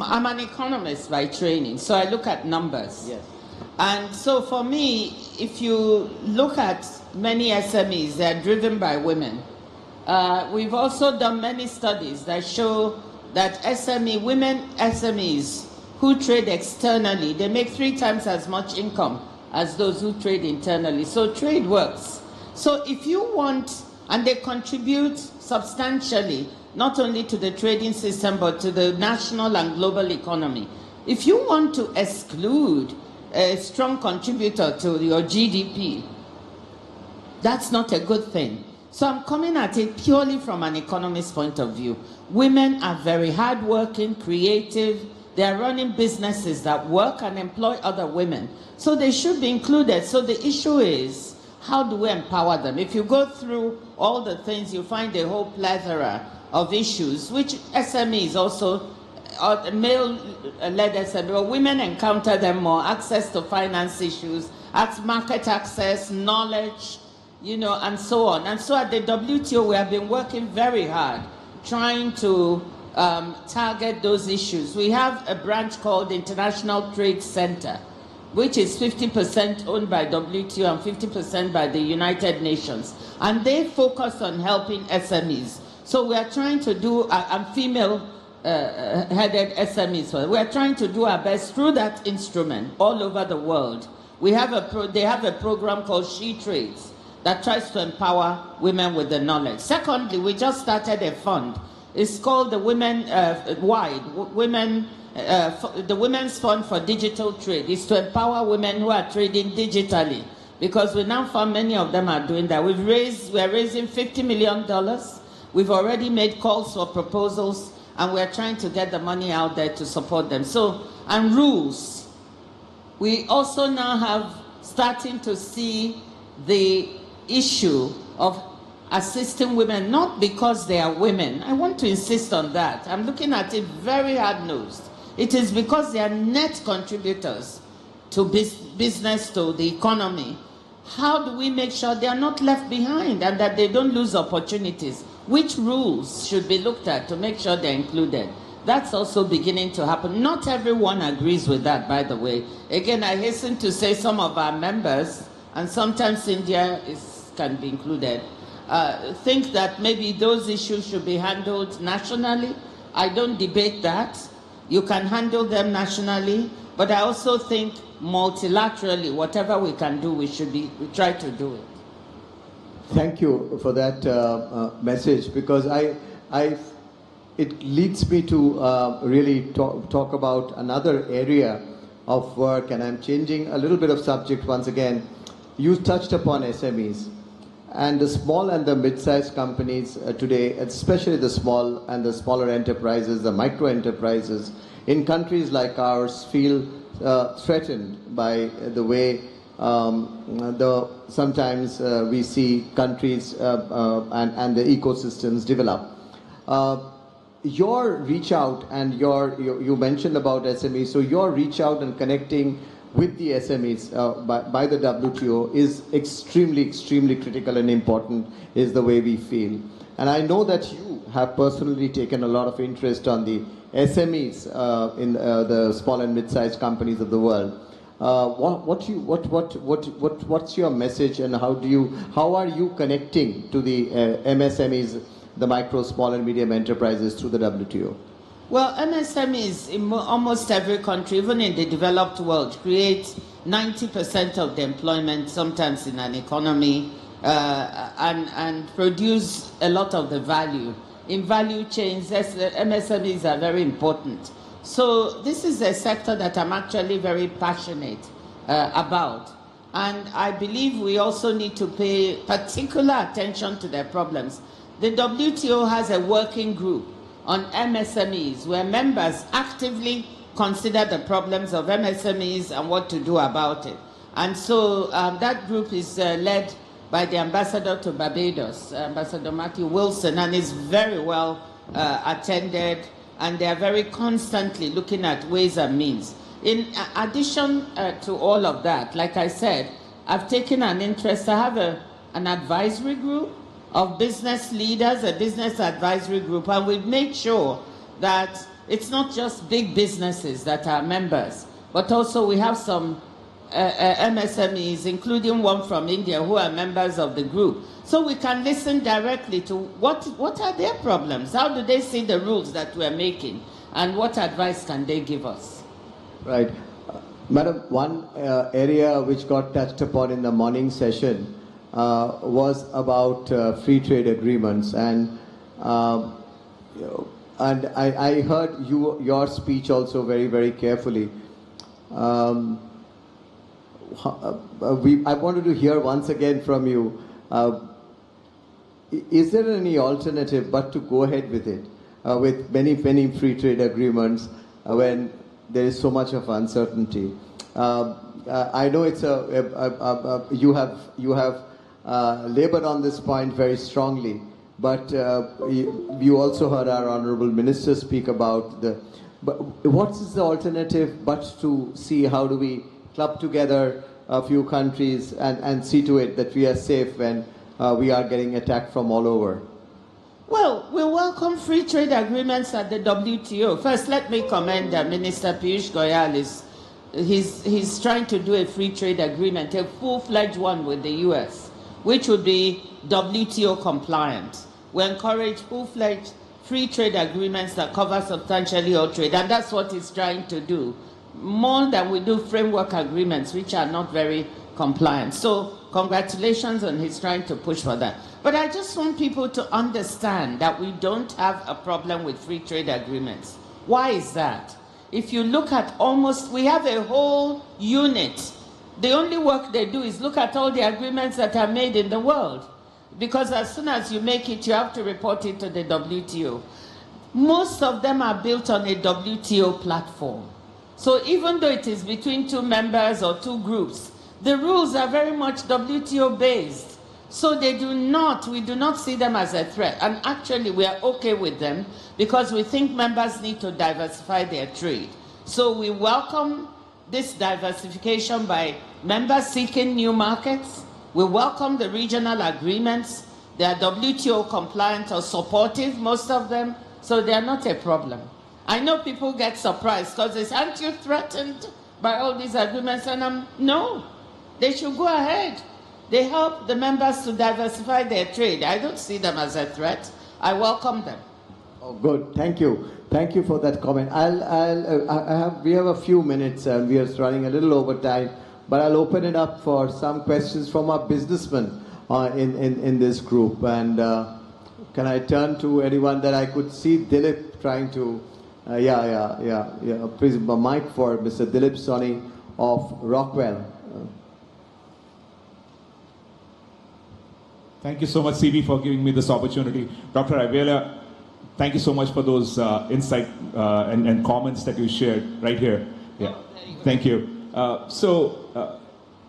[SPEAKER 13] I'm an economist by training, so I look at numbers.
[SPEAKER 12] Yes.
[SPEAKER 13] And so for me, if you look at many SMEs, they're driven by women. We've also done many studies that show that women SMEs who trade externally, they make 3 times as much income as those who trade internally. So trade works. So if you want, and they contribute substantially, not only to the trading system, but to the national and global economy. If you want to exclude a strong contributor to your GDP, that's not a good thing. So I'm coming at it purely from an economist point of view. Women are very hardworking, creative. They are running businesses that work and employ other women. So they should be included. So the issue is, how do we empower them? If you go through all the things, you find a whole plethora of issues, which SMEs also, male-led SMEs, but women encounter them more. Access to finance issues, market access, knowledge, you know, and so on. And so at the WTO, we have been working very hard trying to target those issues. We have a branch called International Trade Center, which is 50% owned by WTO and 50% by the United Nations. And they focus on helping SMEs. So we are trying to do, and female-headed SMEs, we are trying to do our best through that instrument all over the world. They have a program called She Trades that tries to empower women with the knowledge. Secondly, we just started a fund. It's called the the Women's Fund for Digital Trade. It's to empower women who are trading digitally, because we now found many of them are doing that. We are raising $50 million. We've already made calls for proposals. and we're trying to get the money out there to support them. So, and rules. We also now have starting to see the issue of assisting women, not because they are women. I want to insist on that. I'm looking at it very hard-nosed. It is because they are net contributors to business, to the economy. How do we make sure they are not left behind and that they don't lose opportunities? Which rules should be looked at to make sure they're included? That's also beginning to happen. Not everyone agrees with that, by the way. Again, I hasten to say some of our members, and sometimes India can be included, think that maybe those issues should be handled nationally. I don't debate that. You can handle them nationally, but I also think multilaterally, whatever we can do, we try to do it.
[SPEAKER 12] Thank you for that message, because it leads me to really talk about another area of work, and I'm changing a little bit of subject once again. You touched upon SMEs, and the small and the mid-sized companies today, especially the small and the smaller enterprises, the micro enterprises in countries like ours, feel threatened by the way sometimes we see countries and the ecosystems develop. Your reach out and you mentioned about SMEs, so your reach out and connecting with the SMEs by the WTO is extremely, extremely critical and important, is the way we feel. And I know that you have personally taken a lot of interest on the SMEs in the small and mid-sized companies of the world. What's your message, and how are you connecting to the MSMEs, the micro, small and medium enterprises, through the WTO?
[SPEAKER 13] Well, MSMEs in almost every country, even in the developed world, create 90% of the employment sometimes in an economy and produce a lot of the value. In value chains, MSMEs are very important. So this is a sector that I'm actually very passionate about. And I believe we also need to pay particular attention to their problems. The WTO has a working group on MSMEs where members actively consider the problems of MSMEs and what to do about it. And so that group is led by the ambassador to Barbados, Ambassador Matthew Wilson, and is very well attended, and they are very constantly looking at ways and means. In addition to all of that, like I said, I've taken an interest. I have an advisory group of business leaders, a business advisory group, and we've made sure that it's not just big businesses that are members, but also we have some MSMEs, including one from India, who are members of the group. So we can listen directly to what are their problems, how do they see the rules that we're making, and what advice can they give us?
[SPEAKER 12] Right. Madam, one area which got touched upon in the morning session was about free trade agreements, and I heard your speech also very, very carefully. I wanted to hear once again from you, is there any alternative but to go ahead with it, with many free trade agreements when there is so much of uncertainty? I know it's you have labored on this point very strongly, but you also heard our Honorable Minister speak about what is the alternative but to see how do we club together a few countries and see to it that we are safe when we are getting attacked from all over?
[SPEAKER 13] Well, we welcome free trade agreements at the WTO. First, let me commend Minister Piyush Goyal. He's trying to do a free trade agreement, a full-fledged one with the US, which would be WTO compliant. We encourage full-fledged free trade agreements that cover substantially all trade, and that's what he's trying to do, more than we do framework agreements, which are not very compliant. So congratulations on his trying to push for that. But I just want people to understand that we don't have a problem with free trade agreements. Why is that? If you look at we have a whole unit. The only work they do is look at all the agreements that are made in the world. Because as soon as you make it, you have to report it to the WTO. most of them are built on a WTO platform. So even though it is between two members or two groups, the rules are very much WTO based. So we do not see them as a threat. And actually we are okay with them because we think members need to diversify their trade. So we welcome this diversification by members seeking new markets. We welcome the regional agreements. They are WTO compliant or supportive, most of them, so they are not a problem. I know people get surprised because they say, aren't you threatened by all these agreements? And no, they should go ahead. They help the members to diversify their trade. I don't see them as a threat. I welcome them.
[SPEAKER 12] Oh, good. Thank you. Thank you for that comment. We have a few minutes and we are running a little over time, but I'll open it up for some questions from our businessmen in this group. And can I turn to anyone that I could see? Dilip trying to, please, a mic for Mr. Dilip Soni of Rockwell.
[SPEAKER 14] Thank you so much, CB, for giving me this opportunity. Dr. Avela, thank you so much for those insight and comments that you shared right here. Yeah, thank you.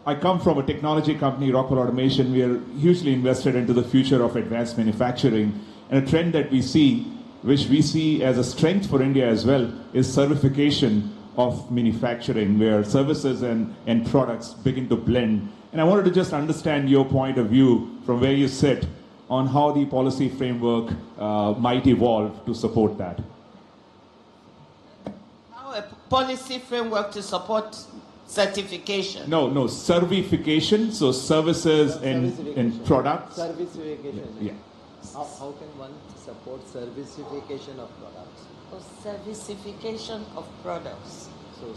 [SPEAKER 14] I come from a technology company, Rockwell Automation. We are hugely invested into the future of advanced manufacturing. And a trend that we see, which we see as a strength for India as well, is certification of manufacturing, where services and products begin to blend. And I wanted to just understand your point of view from where you sit on how the policy framework might evolve to support that.
[SPEAKER 13] How a policy framework to support certification?
[SPEAKER 14] No, certification, so services and products.
[SPEAKER 12] Servicification.
[SPEAKER 14] Yeah.
[SPEAKER 12] How can one support servicification of products?
[SPEAKER 13] Oh, servicification of products.
[SPEAKER 12] So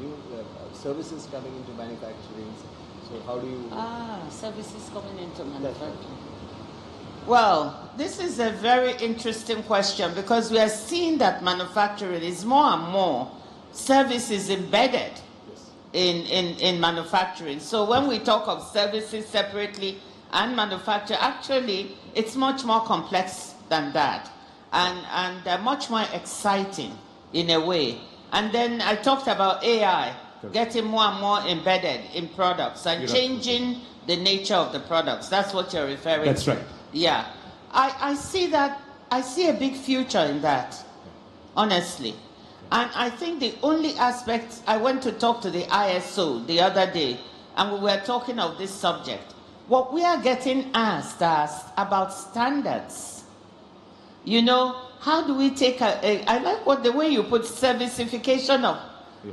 [SPEAKER 12] new services coming into manufacturing. So how do you...
[SPEAKER 13] services coming into manufacturing. Well, this is a very interesting question because we are seeing that manufacturing is more and more services embedded in manufacturing. So when we talk of services separately and manufacture, actually it's much more complex than that and much more exciting in a way. And then I talked about AI getting more and more embedded in products and changing the nature of the products. That's what you're referring to.
[SPEAKER 14] That's right.
[SPEAKER 13] Yeah. I see that. I see a big future in that, honestly. And I think the only aspect, I went to talk to the ISO the other day, and we were talking of this subject. What we are getting asked about standards. You know, how do we take I like the way you put servicification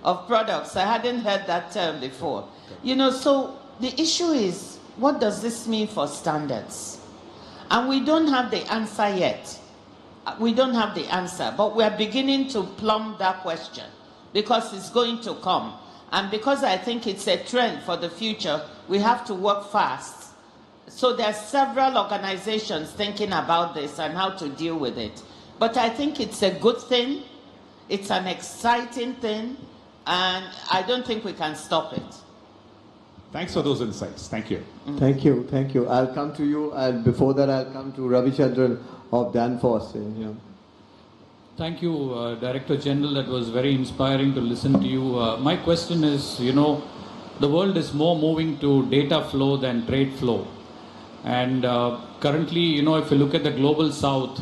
[SPEAKER 13] of products. I hadn't heard that term before. You know, so the issue is, what does this mean for standards? And we don't have the answer yet. We don't have the answer, but we are beginning to plumb that question because it's going to come. And because I think it's a trend for the future, we have to work fast. So there are several organizations thinking about this and how to deal with it. But I think it's a good thing. It's an exciting thing. And I don't think we can stop it.
[SPEAKER 14] Thanks for those insights. Thank you.
[SPEAKER 12] Thank you. Thank you. I'll come to you. And before that, I'll come to Ravichandran of Danfoss.
[SPEAKER 15] Thank you, Director General. That was very inspiring to listen to you. My question is, you know, the world is more moving to data flow than trade flow. And currently, you know, if you look at the global south,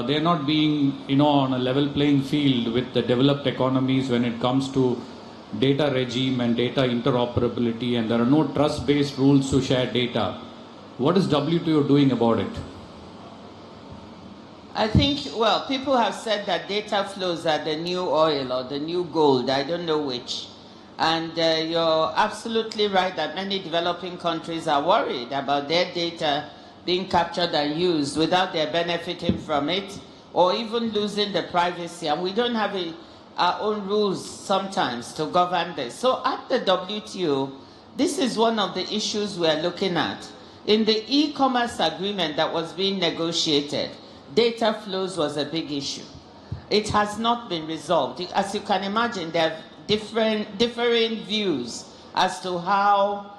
[SPEAKER 15] they're not being, you know, on a level playing field with the developed economies when it comes to data regime and data interoperability, and there are no trust-based rules to share data. What is WTO doing about it?
[SPEAKER 13] I think, well, people have said that data flows are the new oil or the new gold, I don't know which. And you're absolutely right that many developing countries are worried about their data being captured and used without their benefiting from it, or even losing the privacy. And we don't have our own rules sometimes to govern this. So at the WTO, this is one of the issues we're looking at. In the e-commerce agreement that was being negotiated, data flows was a big issue. It has not been resolved. As you can imagine, there are differing views as to how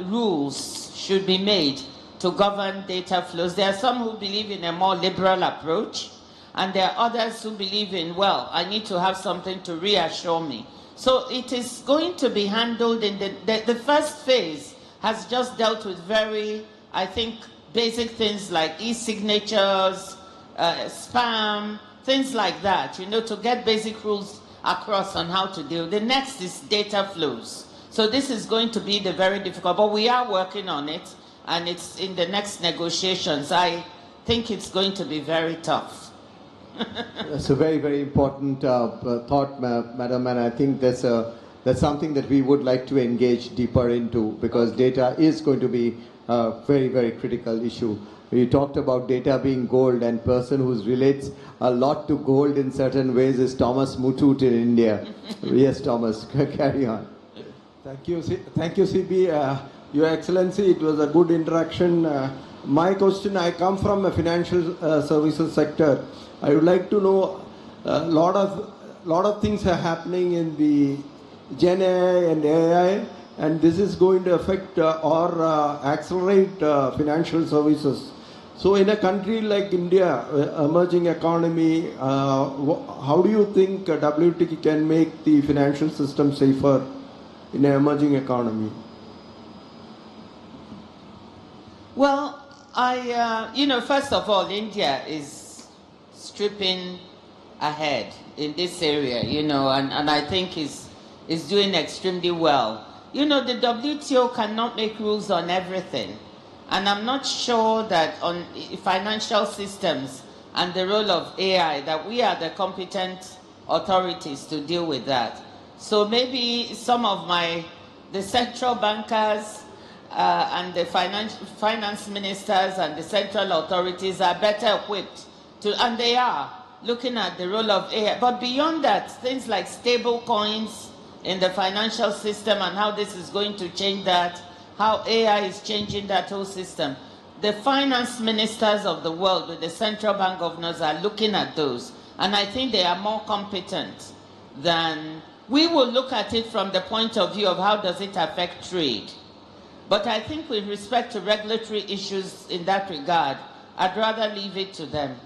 [SPEAKER 13] rules should be made to govern data flows. There are some who believe in a more liberal approach, And there are others who believe in, well, I need to have something to reassure me. So it is going to be handled in the first phase has just dealt with very, I think, basic things like e-signatures, spam, things like that, you know, to get basic rules across on how to deal. The next is data flows. So this is going to be the very difficult, but we are working on it, and it's in the next negotiations. I think it's going to be very tough.
[SPEAKER 12] That's a very, very important thought, Madam, and I think that's something that we would like to engage deeper into, because data is going to be a very, very critical issue. We talked about data being gold, and person who relates a lot to gold in certain ways is Thomas Muthoot in India. Yes, Thomas, carry on.
[SPEAKER 16] Thank you, CB. Your Excellency, it was a good interaction. My question, I come from a financial services sector. I would like to know a lot of things are happening in the Gen AI and AI, and this is going to affect or accelerate financial services. So in a country like India, emerging economy, how do you think WTT can make the financial system safer in an emerging economy?
[SPEAKER 13] Well, first of all, India is stripping ahead in this area, and I think is doing extremely well. The WTO cannot make rules on everything, and I'm not sure that on financial systems and the role of AI that we are the competent authorities to deal with that. So maybe some of the central bankers and the finance ministers and the central authorities are better equipped and they are looking at the role of AI. But beyond that, things like stable coins in the financial system and how this is going to change that, how AI is changing that whole system. The finance ministers of the world with the central bank governors are looking at those. And I think they are more competent than... We will look at it from the point of view of how does it affect trade. But I think with respect to regulatory issues in that regard, I'd rather leave it to them.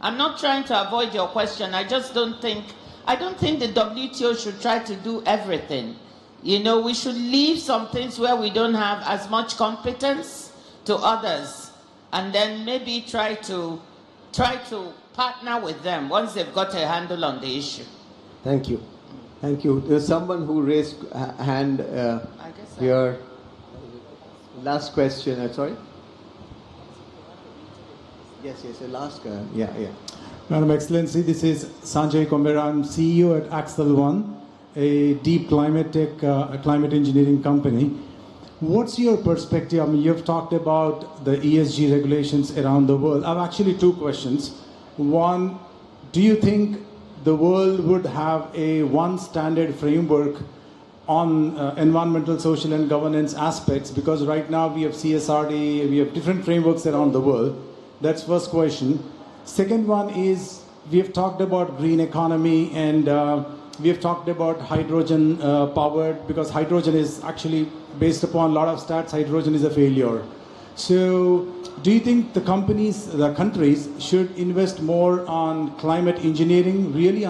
[SPEAKER 13] I'm not trying to avoid your question. I don't think the WTO should try to do everything. We should leave some things where we don't have as much competence to others, and then maybe try to partner with them once they've got a handle on the issue.
[SPEAKER 12] Thank you. Thank you. There's someone who raised a hand here. Last question. Sorry? Yes, the last guy. Yeah.
[SPEAKER 17] Madam Excellency, this is Sanjay Kombera. I'm CEO at Axel One, a deep climate tech, climate engineering company. What's your perspective? I mean, you've talked about the ESG regulations around the world. I have actually two questions. One, do you think the world would have a one standard framework on environmental, social, and governance aspects? Because right now we have CSRD, we have different frameworks around the world. That's first question. Second one is, we have talked about green economy, and we have talked about hydrogen powered, because hydrogen is actually, based upon a lot of stats, hydrogen is a failure. So do you think the countries should invest more on climate engineering, really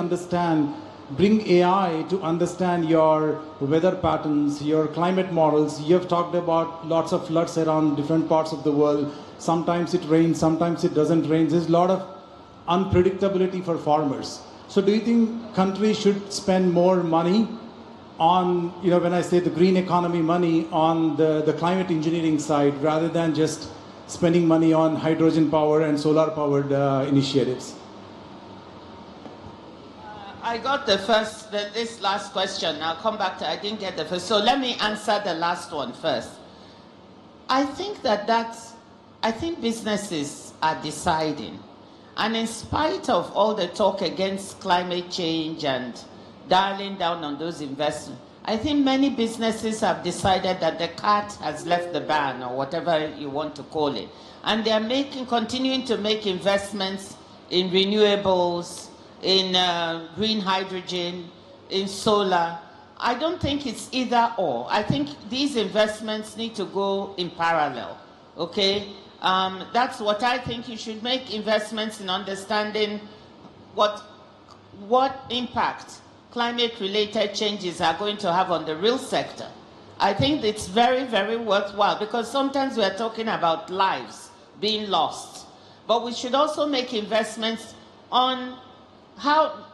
[SPEAKER 17] bring AI to understand your weather patterns, your climate models? You have talked about lots of floods around different parts of the world. Sometimes it rains, sometimes it doesn't rain. There's a lot of unpredictability for farmers. So do you think countries should spend more money on, when I say the green economy money, on the climate engineering side, rather than just spending money on hydrogen power and solar powered initiatives?
[SPEAKER 13] I got this last question. I'll come back to, I didn't get the first. So let me answer the last one first. I think I think businesses are deciding. And in spite of all the talk against climate change and dialing down on those investments, I think many businesses have decided that the cat has left the barn, or whatever you want to call it. And they're continuing to make investments in renewables, in green hydrogen, in solar. I don't think it's either or. I think these investments need to go in parallel, okay? That's what I think. You should make investments in understanding what impact climate-related changes are going to have on the real sector. I think it's very, very worthwhile, because sometimes we are talking about lives being lost, but we should also make investments on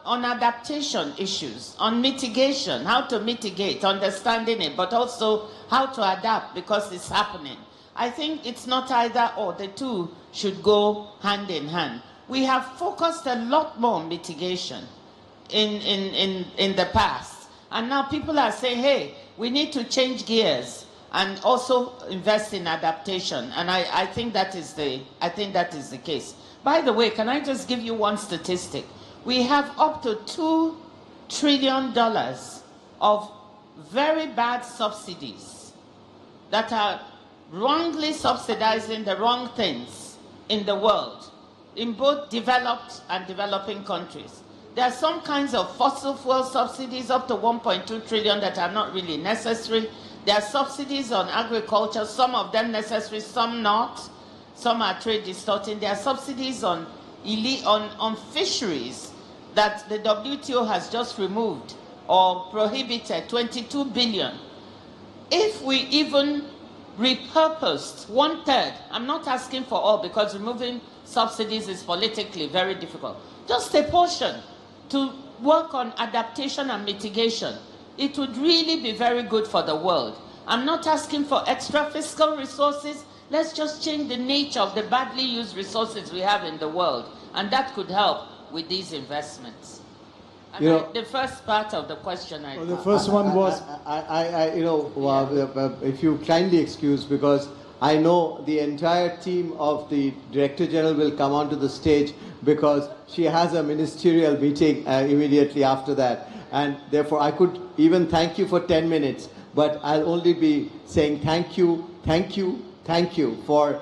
[SPEAKER 13] adaptation issues, on mitigation, how to mitigate, understanding it, but also how to adapt, because it's happening. I think it's not either or. The two should go hand in hand. We have focused a lot more on mitigation in the past, and now people are saying, hey, we need to change gears and also invest in adaptation. And I think that is the case. By the way, can I just give you one statistic? We have up to $2 trillion of very bad subsidies that are wrongly subsidizing the wrong things in the world, in both developed and developing countries. There are some kinds of fossil fuel subsidies up to $1.2 trillion that are not really necessary. There are subsidies on agriculture, some of them necessary, some not. Some are trade distorting. There are subsidies on fisheries that the WTO has just removed or prohibited, 22 billion. If we even repurposed 1/3, I'm not asking for all, because removing subsidies is politically very difficult, just a portion to work on adaptation and mitigation, it would really be very good for the world. I'm not asking for extra fiscal resources. Let's just change the nature of the badly used resources we have in the world, and that could help with these investments. The first part of the question,
[SPEAKER 12] the first one was, if you kindly excuse, because I know the entire team of the Director General will come onto the stage, because she has a ministerial meeting immediately after that, and therefore I could even thank you for 10 minutes, but I'll only be saying thank you for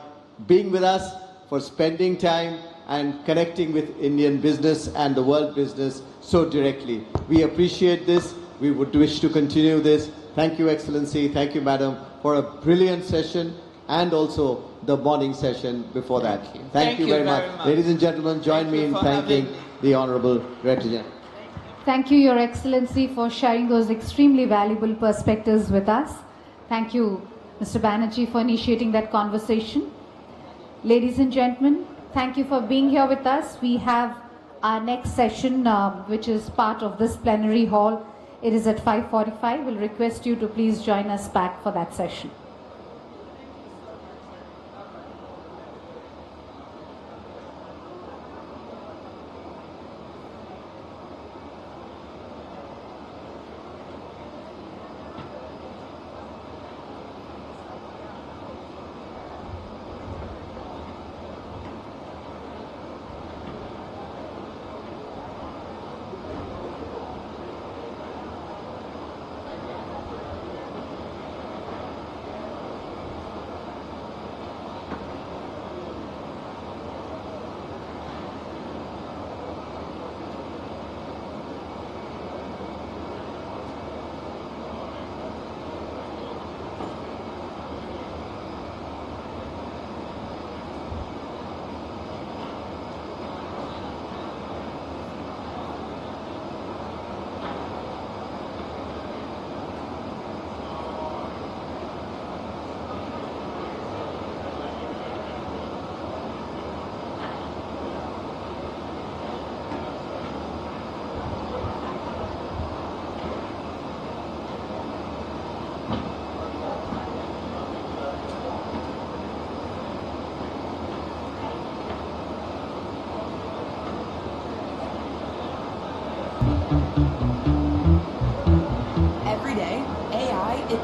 [SPEAKER 12] being with us, for spending time and connecting with Indian business and the world business so directly. We appreciate this. We would wish to continue this. Thank you, Excellency. Thank you, Madam, for a brilliant session, and also the morning session before that. Thank you very much. Ladies and gentlemen, join me in thanking the Honorable Director General.
[SPEAKER 1] Thank you, Your Excellency, for sharing those extremely valuable perspectives with us. Thank you, Mr. Banerjee, for initiating that conversation. Ladies and gentlemen, thank you for being here with us. We have our next session, which is part of this plenary hall. It is at 5:45. We'll request you to please join us back for that session.
[SPEAKER 18] Every day, AI is...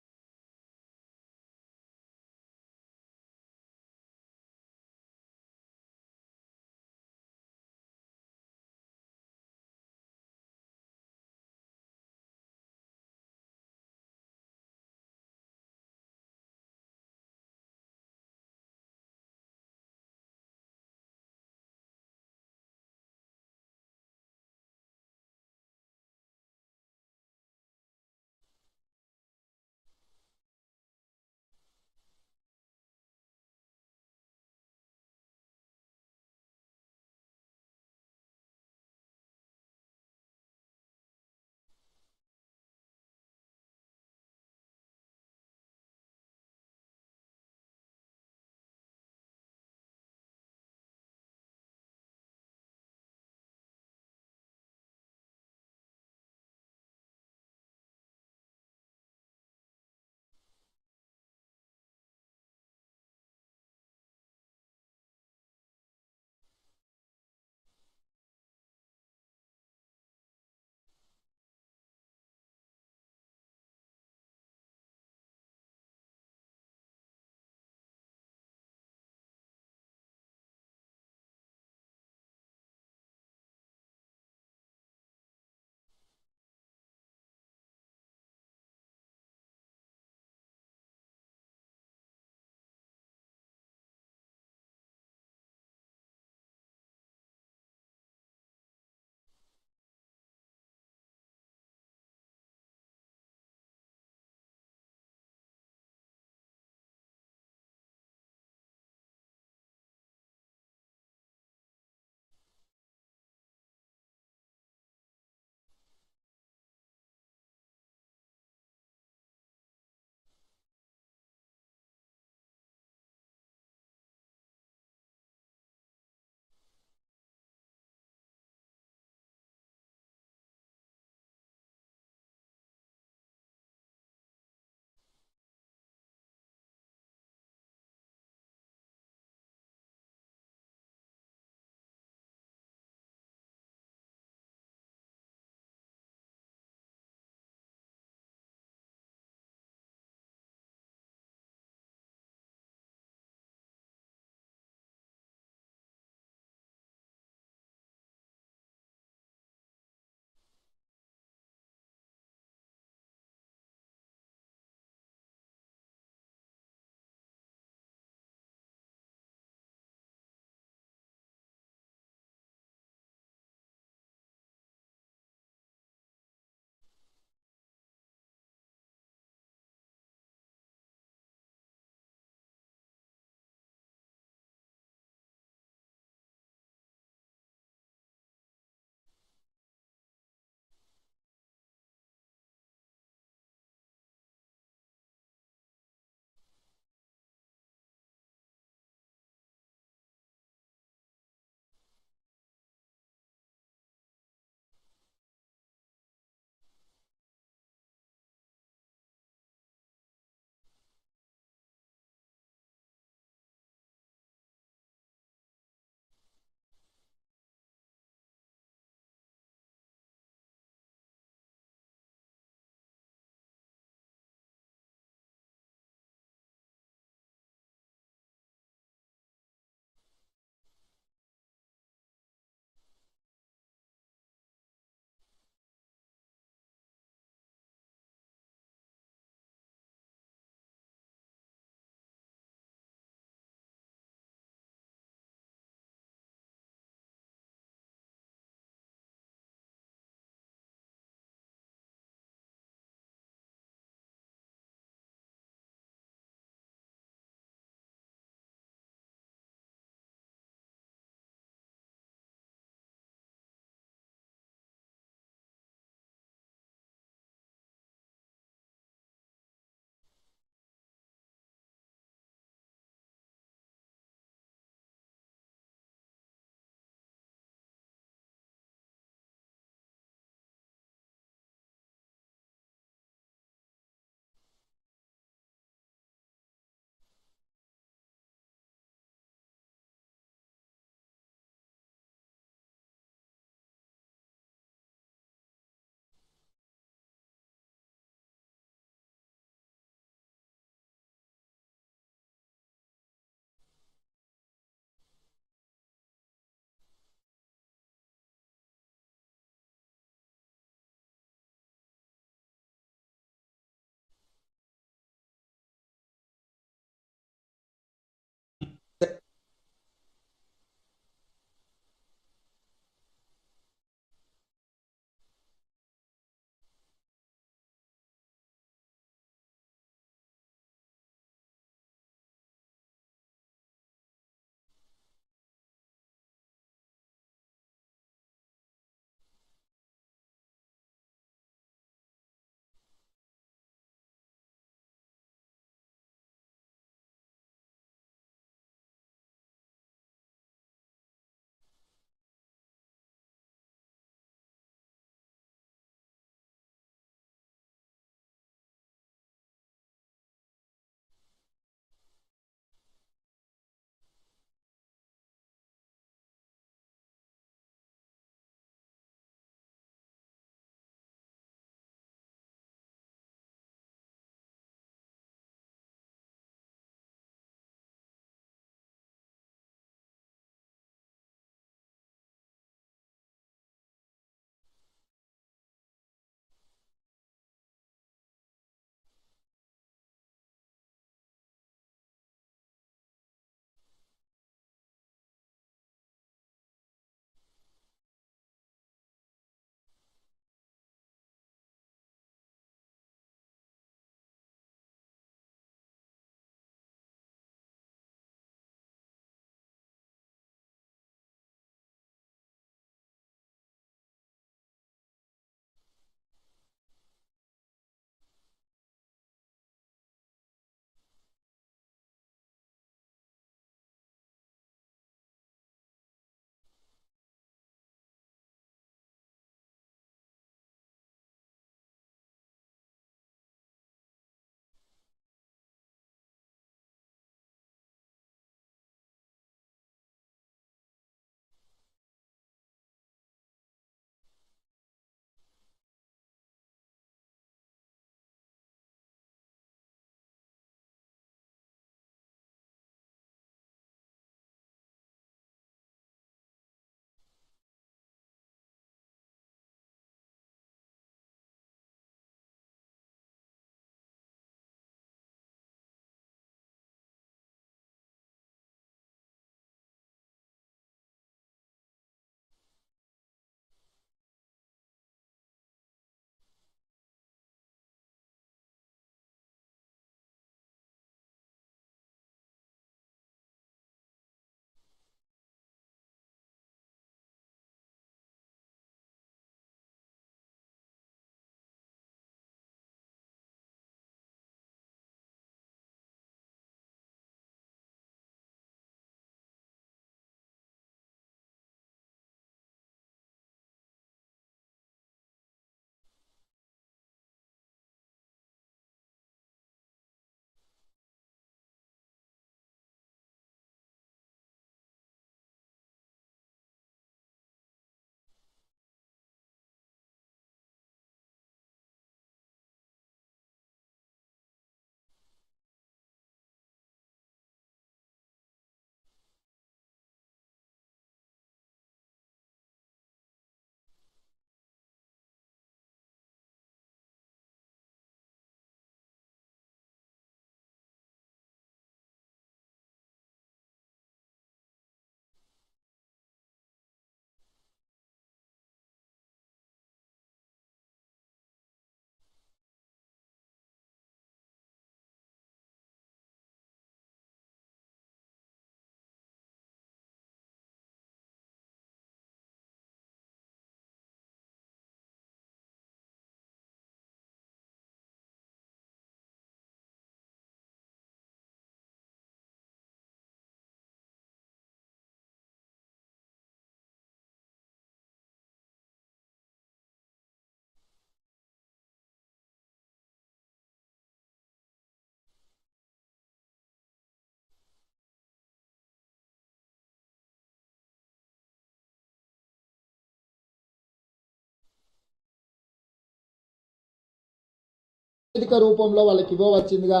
[SPEAKER 19] నివేదిక రూపంలో వాళ్ళకి ఇవ్వవచ్చిందిగా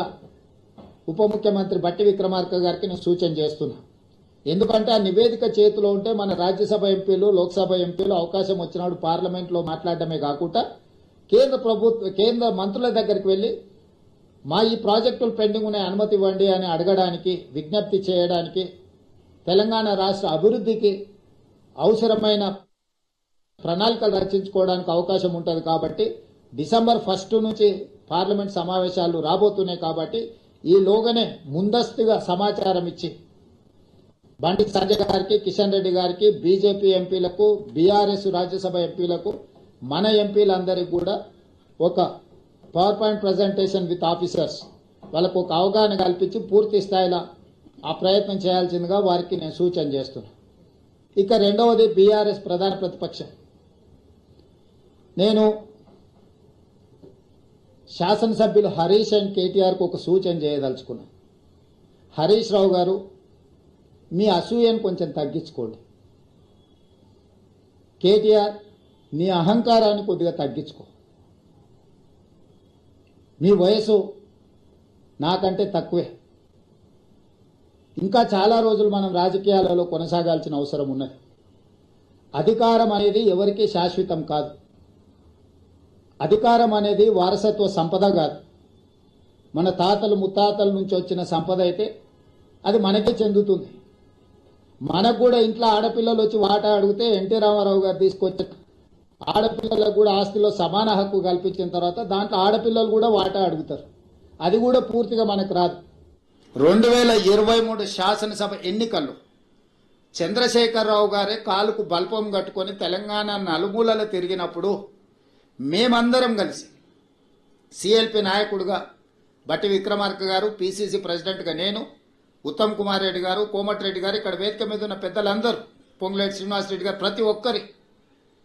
[SPEAKER 19] ఉప ముఖ్యమంత్రి బట్టి విక్రమార్క గారికి నేను సూచన చేస్తున్నా. ఎందుకంటే ఆ నివేదిక చేతిలో ఉంటే మన రాజ్యసభ ఎంపీలు, లోక్సభ ఎంపీలు అవకాశం వచ్చినప్పుడు పార్లమెంట్లో మాట్లాడడమే కాకుండా కేంద్ర మంత్రుల దగ్గరికి వెళ్ళి మా ఈ ప్రాజెక్టులు పెండింగ్ ఉన్నాయి, అనుమతి ఇవ్వండి అని అడగడానికి, విజ్ఞప్తి చేయడానికి, తెలంగాణ రాష్ట్ర అభివృద్ధికి అవసరమైన ప్రణాళికలు రచించుకోవడానికి అవకాశం ఉంటుంది. కాబట్టి డిసెంబర్ 1 నుంచి పార్లమెంట్ సమావేశాలు రాబోతున్నాయి. కాబట్టి ఈలోగానే ముందస్తుగా సమాచారం ఇచ్చి బండి సంజయ్ గారికి, కిషన్ రెడ్డి గారికి, బీజేపీ ఎంపీలకు, బీఆర్ఎస్ రాజ్యసభ ఎంపీలకు, మన ఎంపీలందరికీ కూడా ఒక power point presentation with officers వాళ్ళకు ఒక అవగాహన కల్పించి పూర్తి స్థాయిలో ఆ ప్రయత్నం చేయాల్సిందిగా వారికి నేను సూచన చేస్తున్నాను. ఇక రెండవది బీఆర్ఎస్ ప్రధాన ప్రతిపక్షం. నేను శాసనసభ్యులు హరీష్ అండ్ కేటీఆర్కు ఒక సూచన చేయదలుచుకున్నాను. హరీష్ రావు గారు, మీ అసూయను కొంచెం తగ్గించుకోండి. కేటీఆర్, నీ అహంకారాన్ని కొద్దిగా తగ్గించుకో. మీ వయసు నాకంటే తక్కువే. ఇంకా చాలా రోజులు మనం రాజకీయాలలో కొనసాగాల్సిన అవసరం ఉన్నది. అధికారం అనేది ఎవరికీ శాశ్వతం కాదు. అధికారం అనేది వారసత్వ సంపద కాదు. మన తాతలు ముత్తాతల నుంచి వచ్చిన సంపద అయితే అది మనకే చెందుతుంది. మనకు కూడా ఇంట్లో ఆడపిల్లలు వచ్చి వాటా అడిగితే ఎన్టీ రామారావు గారు తీసుకొచ్చి ఆడపిల్లలకు కూడా ఆస్తిలో సమాన హక్కు కల్పించిన తర్వాత దాంట్లో ఆడపిల్లలు కూడా వాటా అడుగుతారు. అది కూడా పూర్తిగా మనకు రాదు. 2023 శాసనసభ ఎన్నికల్లో చంద్రశేఖరరావు గారే కాలుకు బల్పం కట్టుకొని తెలంగాణ నలుమూలలు తిరిగినప్పుడు మేమందరం కలిసి సిఎల్పి నాయకుడుగా బట్టి విక్రమార్క గారు, పిసిసి ప్రెసిడెంట్గా నేను, ఉత్తమ్ కుమార్ రెడ్డి గారు, కోమటిరెడ్డి గారు, ఇక్కడ వేదిక మీద ఉన్న పెద్దలందరూ, పొంగులేటి శ్రీనివాసరెడ్డి గారు, ప్రతి ఒక్కరి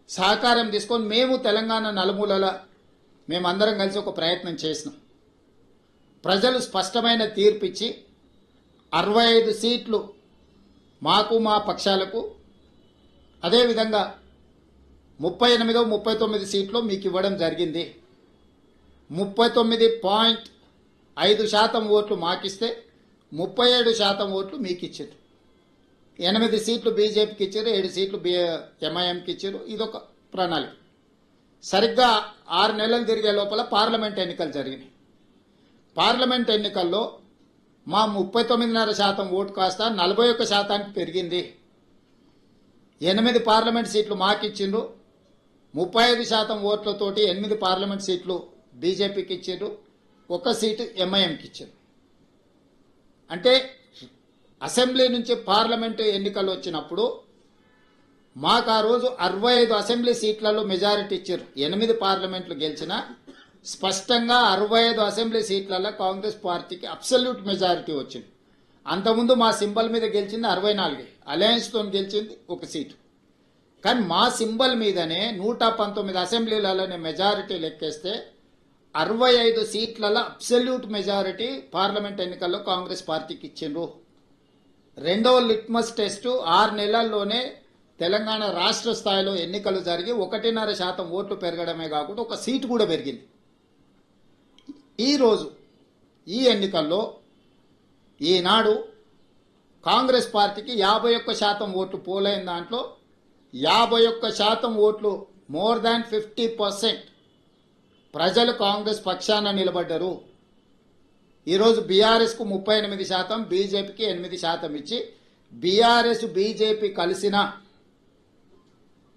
[SPEAKER 19] సహకారం తీసుకొని మేము తెలంగాణ నలుమూలల మేమందరం కలిసి ఒక ప్రయత్నం చేసినాం. ప్రజలు స్పష్టమైన తీర్పిచ్చి 65 సీట్లు మాకు, మా పక్షాలకు, అదేవిధంగా 39 సీట్లు మీకు ఇవ్వడం జరిగింది. 39.5% ఓట్లు మాకిస్తే 37% ఓట్లు మీకు ఇచ్చారు. 8 సీట్లు బీజేపీకి ఇచ్చారు, 7 సీట్లు ఎంఐఎంకి ఇచ్చారు. ఇదొక ప్రణాళిక. సరిగ్గా 6 నెలలు తిరిగే లోపల పార్లమెంట్ ఎన్నికలు జరిగినాయి. పార్లమెంట్ ఎన్నికల్లో మా 39.5% ఓటు కాస్త 41%కి పెరిగింది. 8 పార్లమెంట్ సీట్లు మాకిచ్చిండ్రు. 35% ఓట్లతోటి 8 పార్లమెంట్ సీట్లు బీజేపీకి ఇచ్చారు, 1 సీటు ఎంఐఎంకి ఇచ్చారు. అంటే అసెంబ్లీ నుంచి పార్లమెంటు ఎన్నికలు వచ్చినప్పుడు మాకు ఆ రోజు 65 అసెంబ్లీ సీట్లలో మెజారిటీ ఇచ్చారు. 8 పార్లమెంట్లు గెలిచినా స్పష్టంగా 65 అసెంబ్లీ సీట్లలో కాంగ్రెస్ పార్టీకి అబ్సల్యూట్ మెజారిటీ వచ్చింది. అంతకుముందు మా సింబల్ మీద గెలిచింది 64, అలయన్స్తో గెలిచింది 1 సీటు. కానీ మా సింబల్ మీదనే 119 అసెంబ్లీలలోనే మెజారిటీ లెక్కేస్తే 65 సీట్లలో అబ్సల్యూట్ మెజారిటీ పార్లమెంట్ ఎన్నికల్లో కాంగ్రెస్ పార్టీకి ఇచ్చిండ్రు. రెండవ లిట్మస్ టెస్టు 6 నెలల్లోనే తెలంగాణ రాష్ట్ర స్థాయిలో ఎన్నికలు జరిగి 1.5% ఓట్లు పెరగడమే కాకుండా 1 సీటు కూడా పెరిగింది. ఈరోజు ఈ ఎన్నికల్లో ఈనాడు కాంగ్రెస్ పార్టీకి 51% ఓట్లు పోలైన దాంట్లో 51% ఓట్లు, మోర్ దాన్ 50% ప్రజలు కాంగ్రెస్ పక్షాన నిలబడ్డారు. ఈరోజు బీఆర్ఎస్కు 38%, బీజేపీకి 8% ఇచ్చి బీఆర్ఎస్ బీజేపీ కలిసిన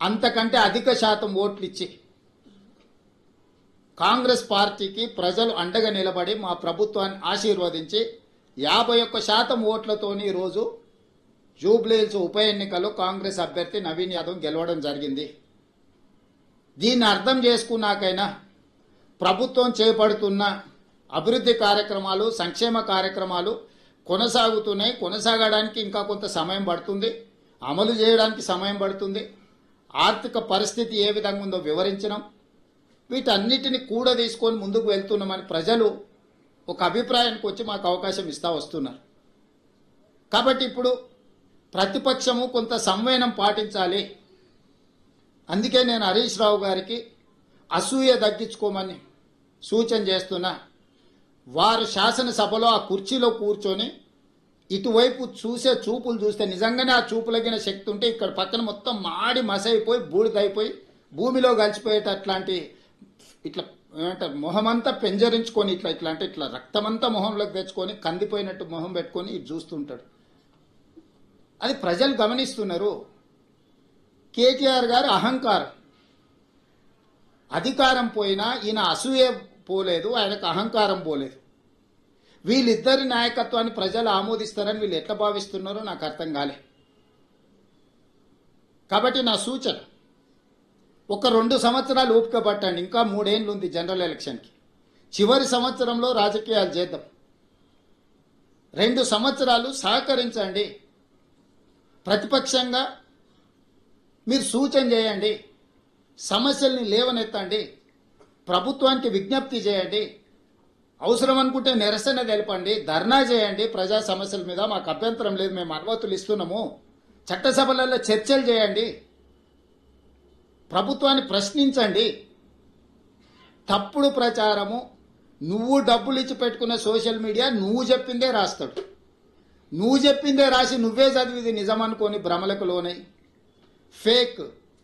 [SPEAKER 19] అంతకంటే అధిక శాతం ఓట్లు ఇచ్చి కాంగ్రెస్ పార్టీకి ప్రజలు అండగా నిలబడి మా ప్రభుత్వాన్ని ఆశీర్వదించి 51% ఓట్లతోని ఈరోజు జూబ్లీహిల్స్ ఉప ఎన్నికల్లో కాంగ్రెస్ అభ్యర్థి నవీన్ యాదవ్ గెలవడం జరిగింది. దీన్ని అర్థం చేసుకున్నాకైనా ప్రభుత్వం చేపడుతున్న అభివృద్ధి కార్యక్రమాలు, సంక్షేమ కార్యక్రమాలు కొనసాగుతున్నాయి. కొనసాగడానికి ఇంకా కొంత సమయం పడుతుంది, అమలు చేయడానికి సమయం పడుతుంది. ఆర్థిక పరిస్థితి ఏ విధంగా ఉందో వివరించడం, వీటన్నిటిని కూడా తీసుకొని ముందుకు వెళ్తున్నామని ప్రజలు ఒక అభిప్రాయానికి వచ్చి మాకు అవకాశం ఇస్తూ వస్తున్నారు. కాబట్టి ఇప్పుడు ప్రతిపక్షము కొంత సంవయనం పాటించాలి. అందుకే నేను హరీష్ రావు గారికి అసూయ తగ్గించుకోమని సూచన చేస్తున్నా, వారు శాసనసభలో ఆ కుర్చీలో కూర్చొని ఇటువైపు చూసే చూపులు చూస్తే నిజంగానే ఆ చూపులగిన శక్తి ఉంటే ఇక్కడ పక్కన మొత్తం మాడి మసైపోయి బూడిదైపోయి భూమిలో కలిసిపోయేటట్లాంటి ఇట్లా ఏమంటారు మొహమంతా పెంజరించుకొని ఇట్లా అంటే ఇట్లా రక్తమంతా మొహంలోకి తెచ్చుకొని కందిపోయినట్టు మొహం పెట్టుకొని ఇటు చూస్తుంటాడు. అది ప్రజలు గమనిస్తున్నారు. కేటీఆర్ గారు అహంకారం, అధికారం పోయినా ఈయన అసూయ పోలేదు, ఆయనకు అహంకారం పోలేదు. వీళ్ళిద్దరి నాయకత్వాన్ని ప్రజలు ఆమోదిస్తారని వీళ్ళు ఎట్లా భావిస్తున్నారో నాకు అర్థం కాలే. కాబట్టి నా సూచన, ఒక 2 సంవత్సరాలు ఓపిక పట్టండి, ఇంకా 3 ఏళ్ళు ఉంది జనరల్ ఎలక్షన్కి. చివరి సంవత్సరంలో రాజకీయాలు చేద్దాం. 2 సంవత్సరాలు సహకరించండి, ప్రతిపక్షంగా మీరు సూచన చేయండి, సమస్యల్ని లేవనెత్తండి, ప్రభుత్వానికి విజ్ఞప్తి చేయండి, అవసరం అనుకుంటే నిరసన తెలపండి, ధర్నా చేయండి. ప్రజా సమస్యల మీద మాకు అభ్యంతరం లేదు, మేము అనుమతులు ఇస్తున్నాము. చట్టసభలలో చర్చలు చేయండి, ప్రభుత్వాన్ని ప్రశ్నించండి. తప్పుడు ప్రచారము, నువ్వు డబ్బులు ఇచ్చి పెట్టుకున్న సోషల్ మీడియా నువ్వు చెప్పిందే రాస్తాడు, నువ్వు చెప్పిందే రాసి నువ్వే చదివిది నిజం అనుకోని భ్రమలకు లోనై ఫేక్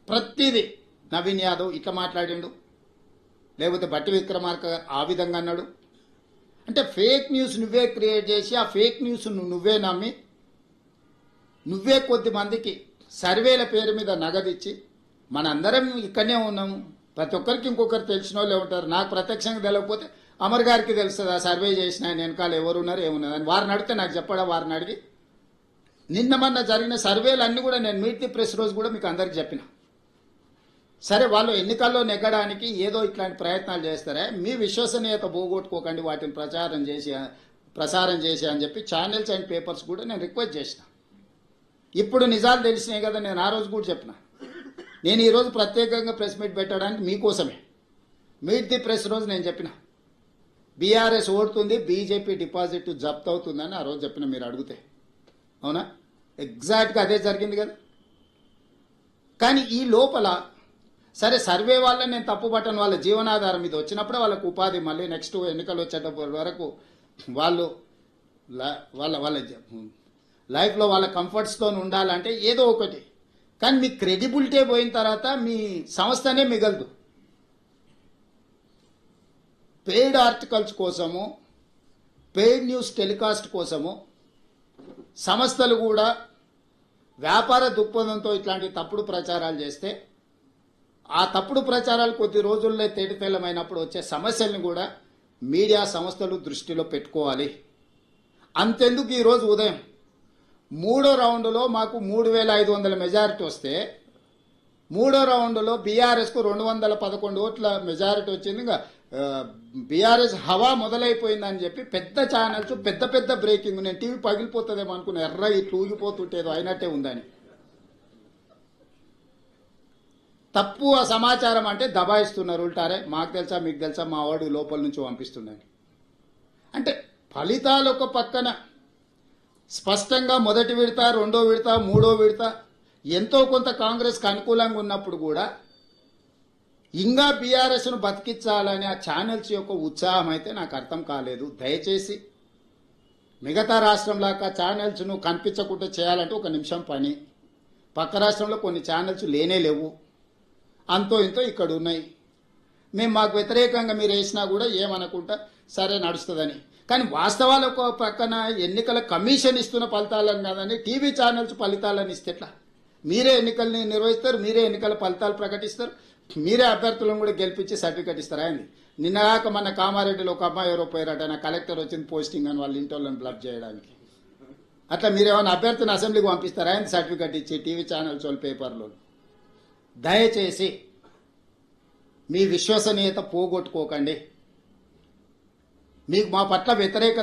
[SPEAKER 19] ప్రతిదీ. నవీన్ యాదవ్ ఇట్లా మాట్లాడిండు, లేకపోతే బట్టి విక్రమార్క ఆ విధంగా అన్నాడు. అంటే ఫేక్ న్యూస్ నువ్వే క్రియేట్ చేసి ఆ ఫేక్ న్యూస్ నువ్వే నమ్మి నువ్వే కొద్ది మందికి సర్వేల పేరు మీద నగదిచ్చి, మనందరం ఇక్కడనే ఉన్నాము, ప్రతి ఒక్కరికి ఇంకొకరు తెలిసిన వాళ్ళే ఉంటారు. నాకు ప్రత్యక్షంగా తెలియకపోతే అమర్ గారికి తెలుస్తుంది, ఆ సర్వే చేసిన ఆయన వెనకాల ఎవరున్నారు ఏమున్నారు అని. వారిని అడిగితే నాకు చెప్పడా, వారిని అడిగి నిన్న మొన్న జరిగిన సర్వేలు అన్నీ కూడా నేను మీట్ ది ప్రెస్ రోజు కూడా మీకు అందరికి చెప్పిన. సరే, వాళ్ళు ఎన్నికల్లో నెగ్గడానికి ఏదో ఇట్లాంటి ప్రయత్నాలు చేస్తారే, మీ విశ్వసనీయత పోగొట్టుకోకండి, వాటిని ప్రసారం చేసి అని చెప్పి ఛానల్స్ అండ్ పేపర్స్ కూడా నేను రిక్వెస్ట్ చేసిన. ఇప్పుడు నిజాలు తెలిసినాయి కదా, నేను ఆ రోజు కూడా చెప్పిన. నేను ఈరోజు ప్రత్యేకంగా ప్రెస్ మీట్ పెట్టడానికి మీకోసమే, మీట్ ది ప్రెస్ రోజు నేను చెప్పిన బీఆర్ఎస్ ఓడుతుంది, బీజేపీ డిపాజిట్ జప్త్ అవుతుందని ఆ రోజు చెప్పిన. మీరు అడిగితే అవునా, ఎగ్జాక్ట్గా అదే జరిగింది కదా. కానీ ఈ లోపల సరే సర్వే వాళ్ళని నేను తప్పు పట్టను, వాళ్ళ జీవనాధారం మీద వచ్చినప్పుడే వాళ్ళకు ఉపాధి, మళ్ళీ నెక్స్ట్ ఎన్నికలు వచ్చేటప్పటి వరకు వాళ్ళు వాళ్ళ లైఫ్లో వాళ్ళ కంఫర్ట్స్తో ఉండాలంటే ఏదో ఒకటి. కానీ మీ క్రెడిబిలిటీ పోయిన తర్వాత మీ సంస్థనే మిగలదు. పెయిడ్ ఆర్టికల్స్ కోసము, పెయిడ్ న్యూస్ టెలికాస్ట్ కోసము సంస్థలు కూడా వ్యాపార దృక్పథంతో ఇట్లాంటి తప్పుడు ప్రచారాలు చేస్తే, ఆ తప్పుడు ప్రచారాలు కొద్ది రోజుల్లో తేటతెల్లమైనప్పుడు వచ్చే సమస్యలను కూడా మీడియా సంస్థలు దృష్టిలో పెట్టుకోవాలి. అంతెందుకు ఈరోజు ఉదయం 3వ రౌండ్లో మాకు 3500 మెజారిటీ వస్తే, 3వ రౌండ్లో బీఆర్ఎస్కు 211 ఓట్ల మెజారిటీ వచ్చింది. ఇంకా బీఆర్ఎస్ హవా మొదలైపోయిందని చెప్పి పెద్ద ఛానల్స్ పెద్ద బ్రేకింగ్, నేను టీవీ పగిలిపోతుందేమో అనుకున్నా, ఎర్ర ఇట్లా ఊగిపోతుంటేదో అయినట్టే ఉందని. తప్పు ఆ సమాచారం అంటే దబాయిస్తున్నారు ఉల్టారే, మాకు తెలుసా మీకు తెలుసా, మా వాడు లోపల నుంచి పంపిస్తున్నాను. అంటే ఫలితాలు ఒక పక్కన స్పష్టంగా మొదటి విడత, 2వ విడత, 3వ విడత ఎంతో కొంత కాంగ్రెస్కి అనుకూలంగా ఉన్నప్పుడు కూడా ఇంకా బీఆర్ఎస్ను బతికించాలని ఆ ఛానల్స్ యొక్క ఉత్సాహం అయితే నాకు అర్థం కాలేదు. దయచేసి మిగతా రాష్ట్రంలాగా ఛానల్స్ను కనిపించకుండా చేయాలంటే 1 నిమిషం పని. పక్క రాష్ట్రంలో కొన్ని ఛానల్స్ లేనే లేవు, అంతో ఇంతో ఇక్కడ ఉన్నాయి. మేము మాకు వ్యతిరేకంగా మీరు వేసినా కూడా ఏమనుకుంటా సరే నడుస్తుందని. కానీ వాస్తవాలు ఒక పక్కన ఎన్నికల కమిషన్ ఇస్తున్న ఫలితాలను కాదని టీవీ ఛానల్స్ ఫలితాలను ఇస్తే ఎట్లా? మీరే ఎన్నికల్ని నిర్వహిస్తారు, మీరే ఎన్నికల ఫలితాలు ప్రకటిస్తారు, మీరే అభ్యర్థులను కూడా గెలిపించి సర్టిఫికెట్ ఇస్తారు. అయింది నిన్నగాక మన కామారెడ్డిలో ఒక అమ్మాయి ఎవరో పోయారట, నా కలెక్టర్ వచ్చింది పోస్టింగ్ అని వాళ్ళ ఇంటోళ్ళని బ్లబ్ చేయడానికి. అట్లా మీరేమైనా అభ్యర్థిని అసెంబ్లీకి పంపిస్తారా అయింది సర్టిఫికెట్ ఇచ్చి టీవీ ఛానల్స్ వాళ్ళ పేపర్లో? దయచేసి మీ విశ్వసనీయత పోగొట్టుకోకండి. మీకు మా పట్ల వ్యతిరేకత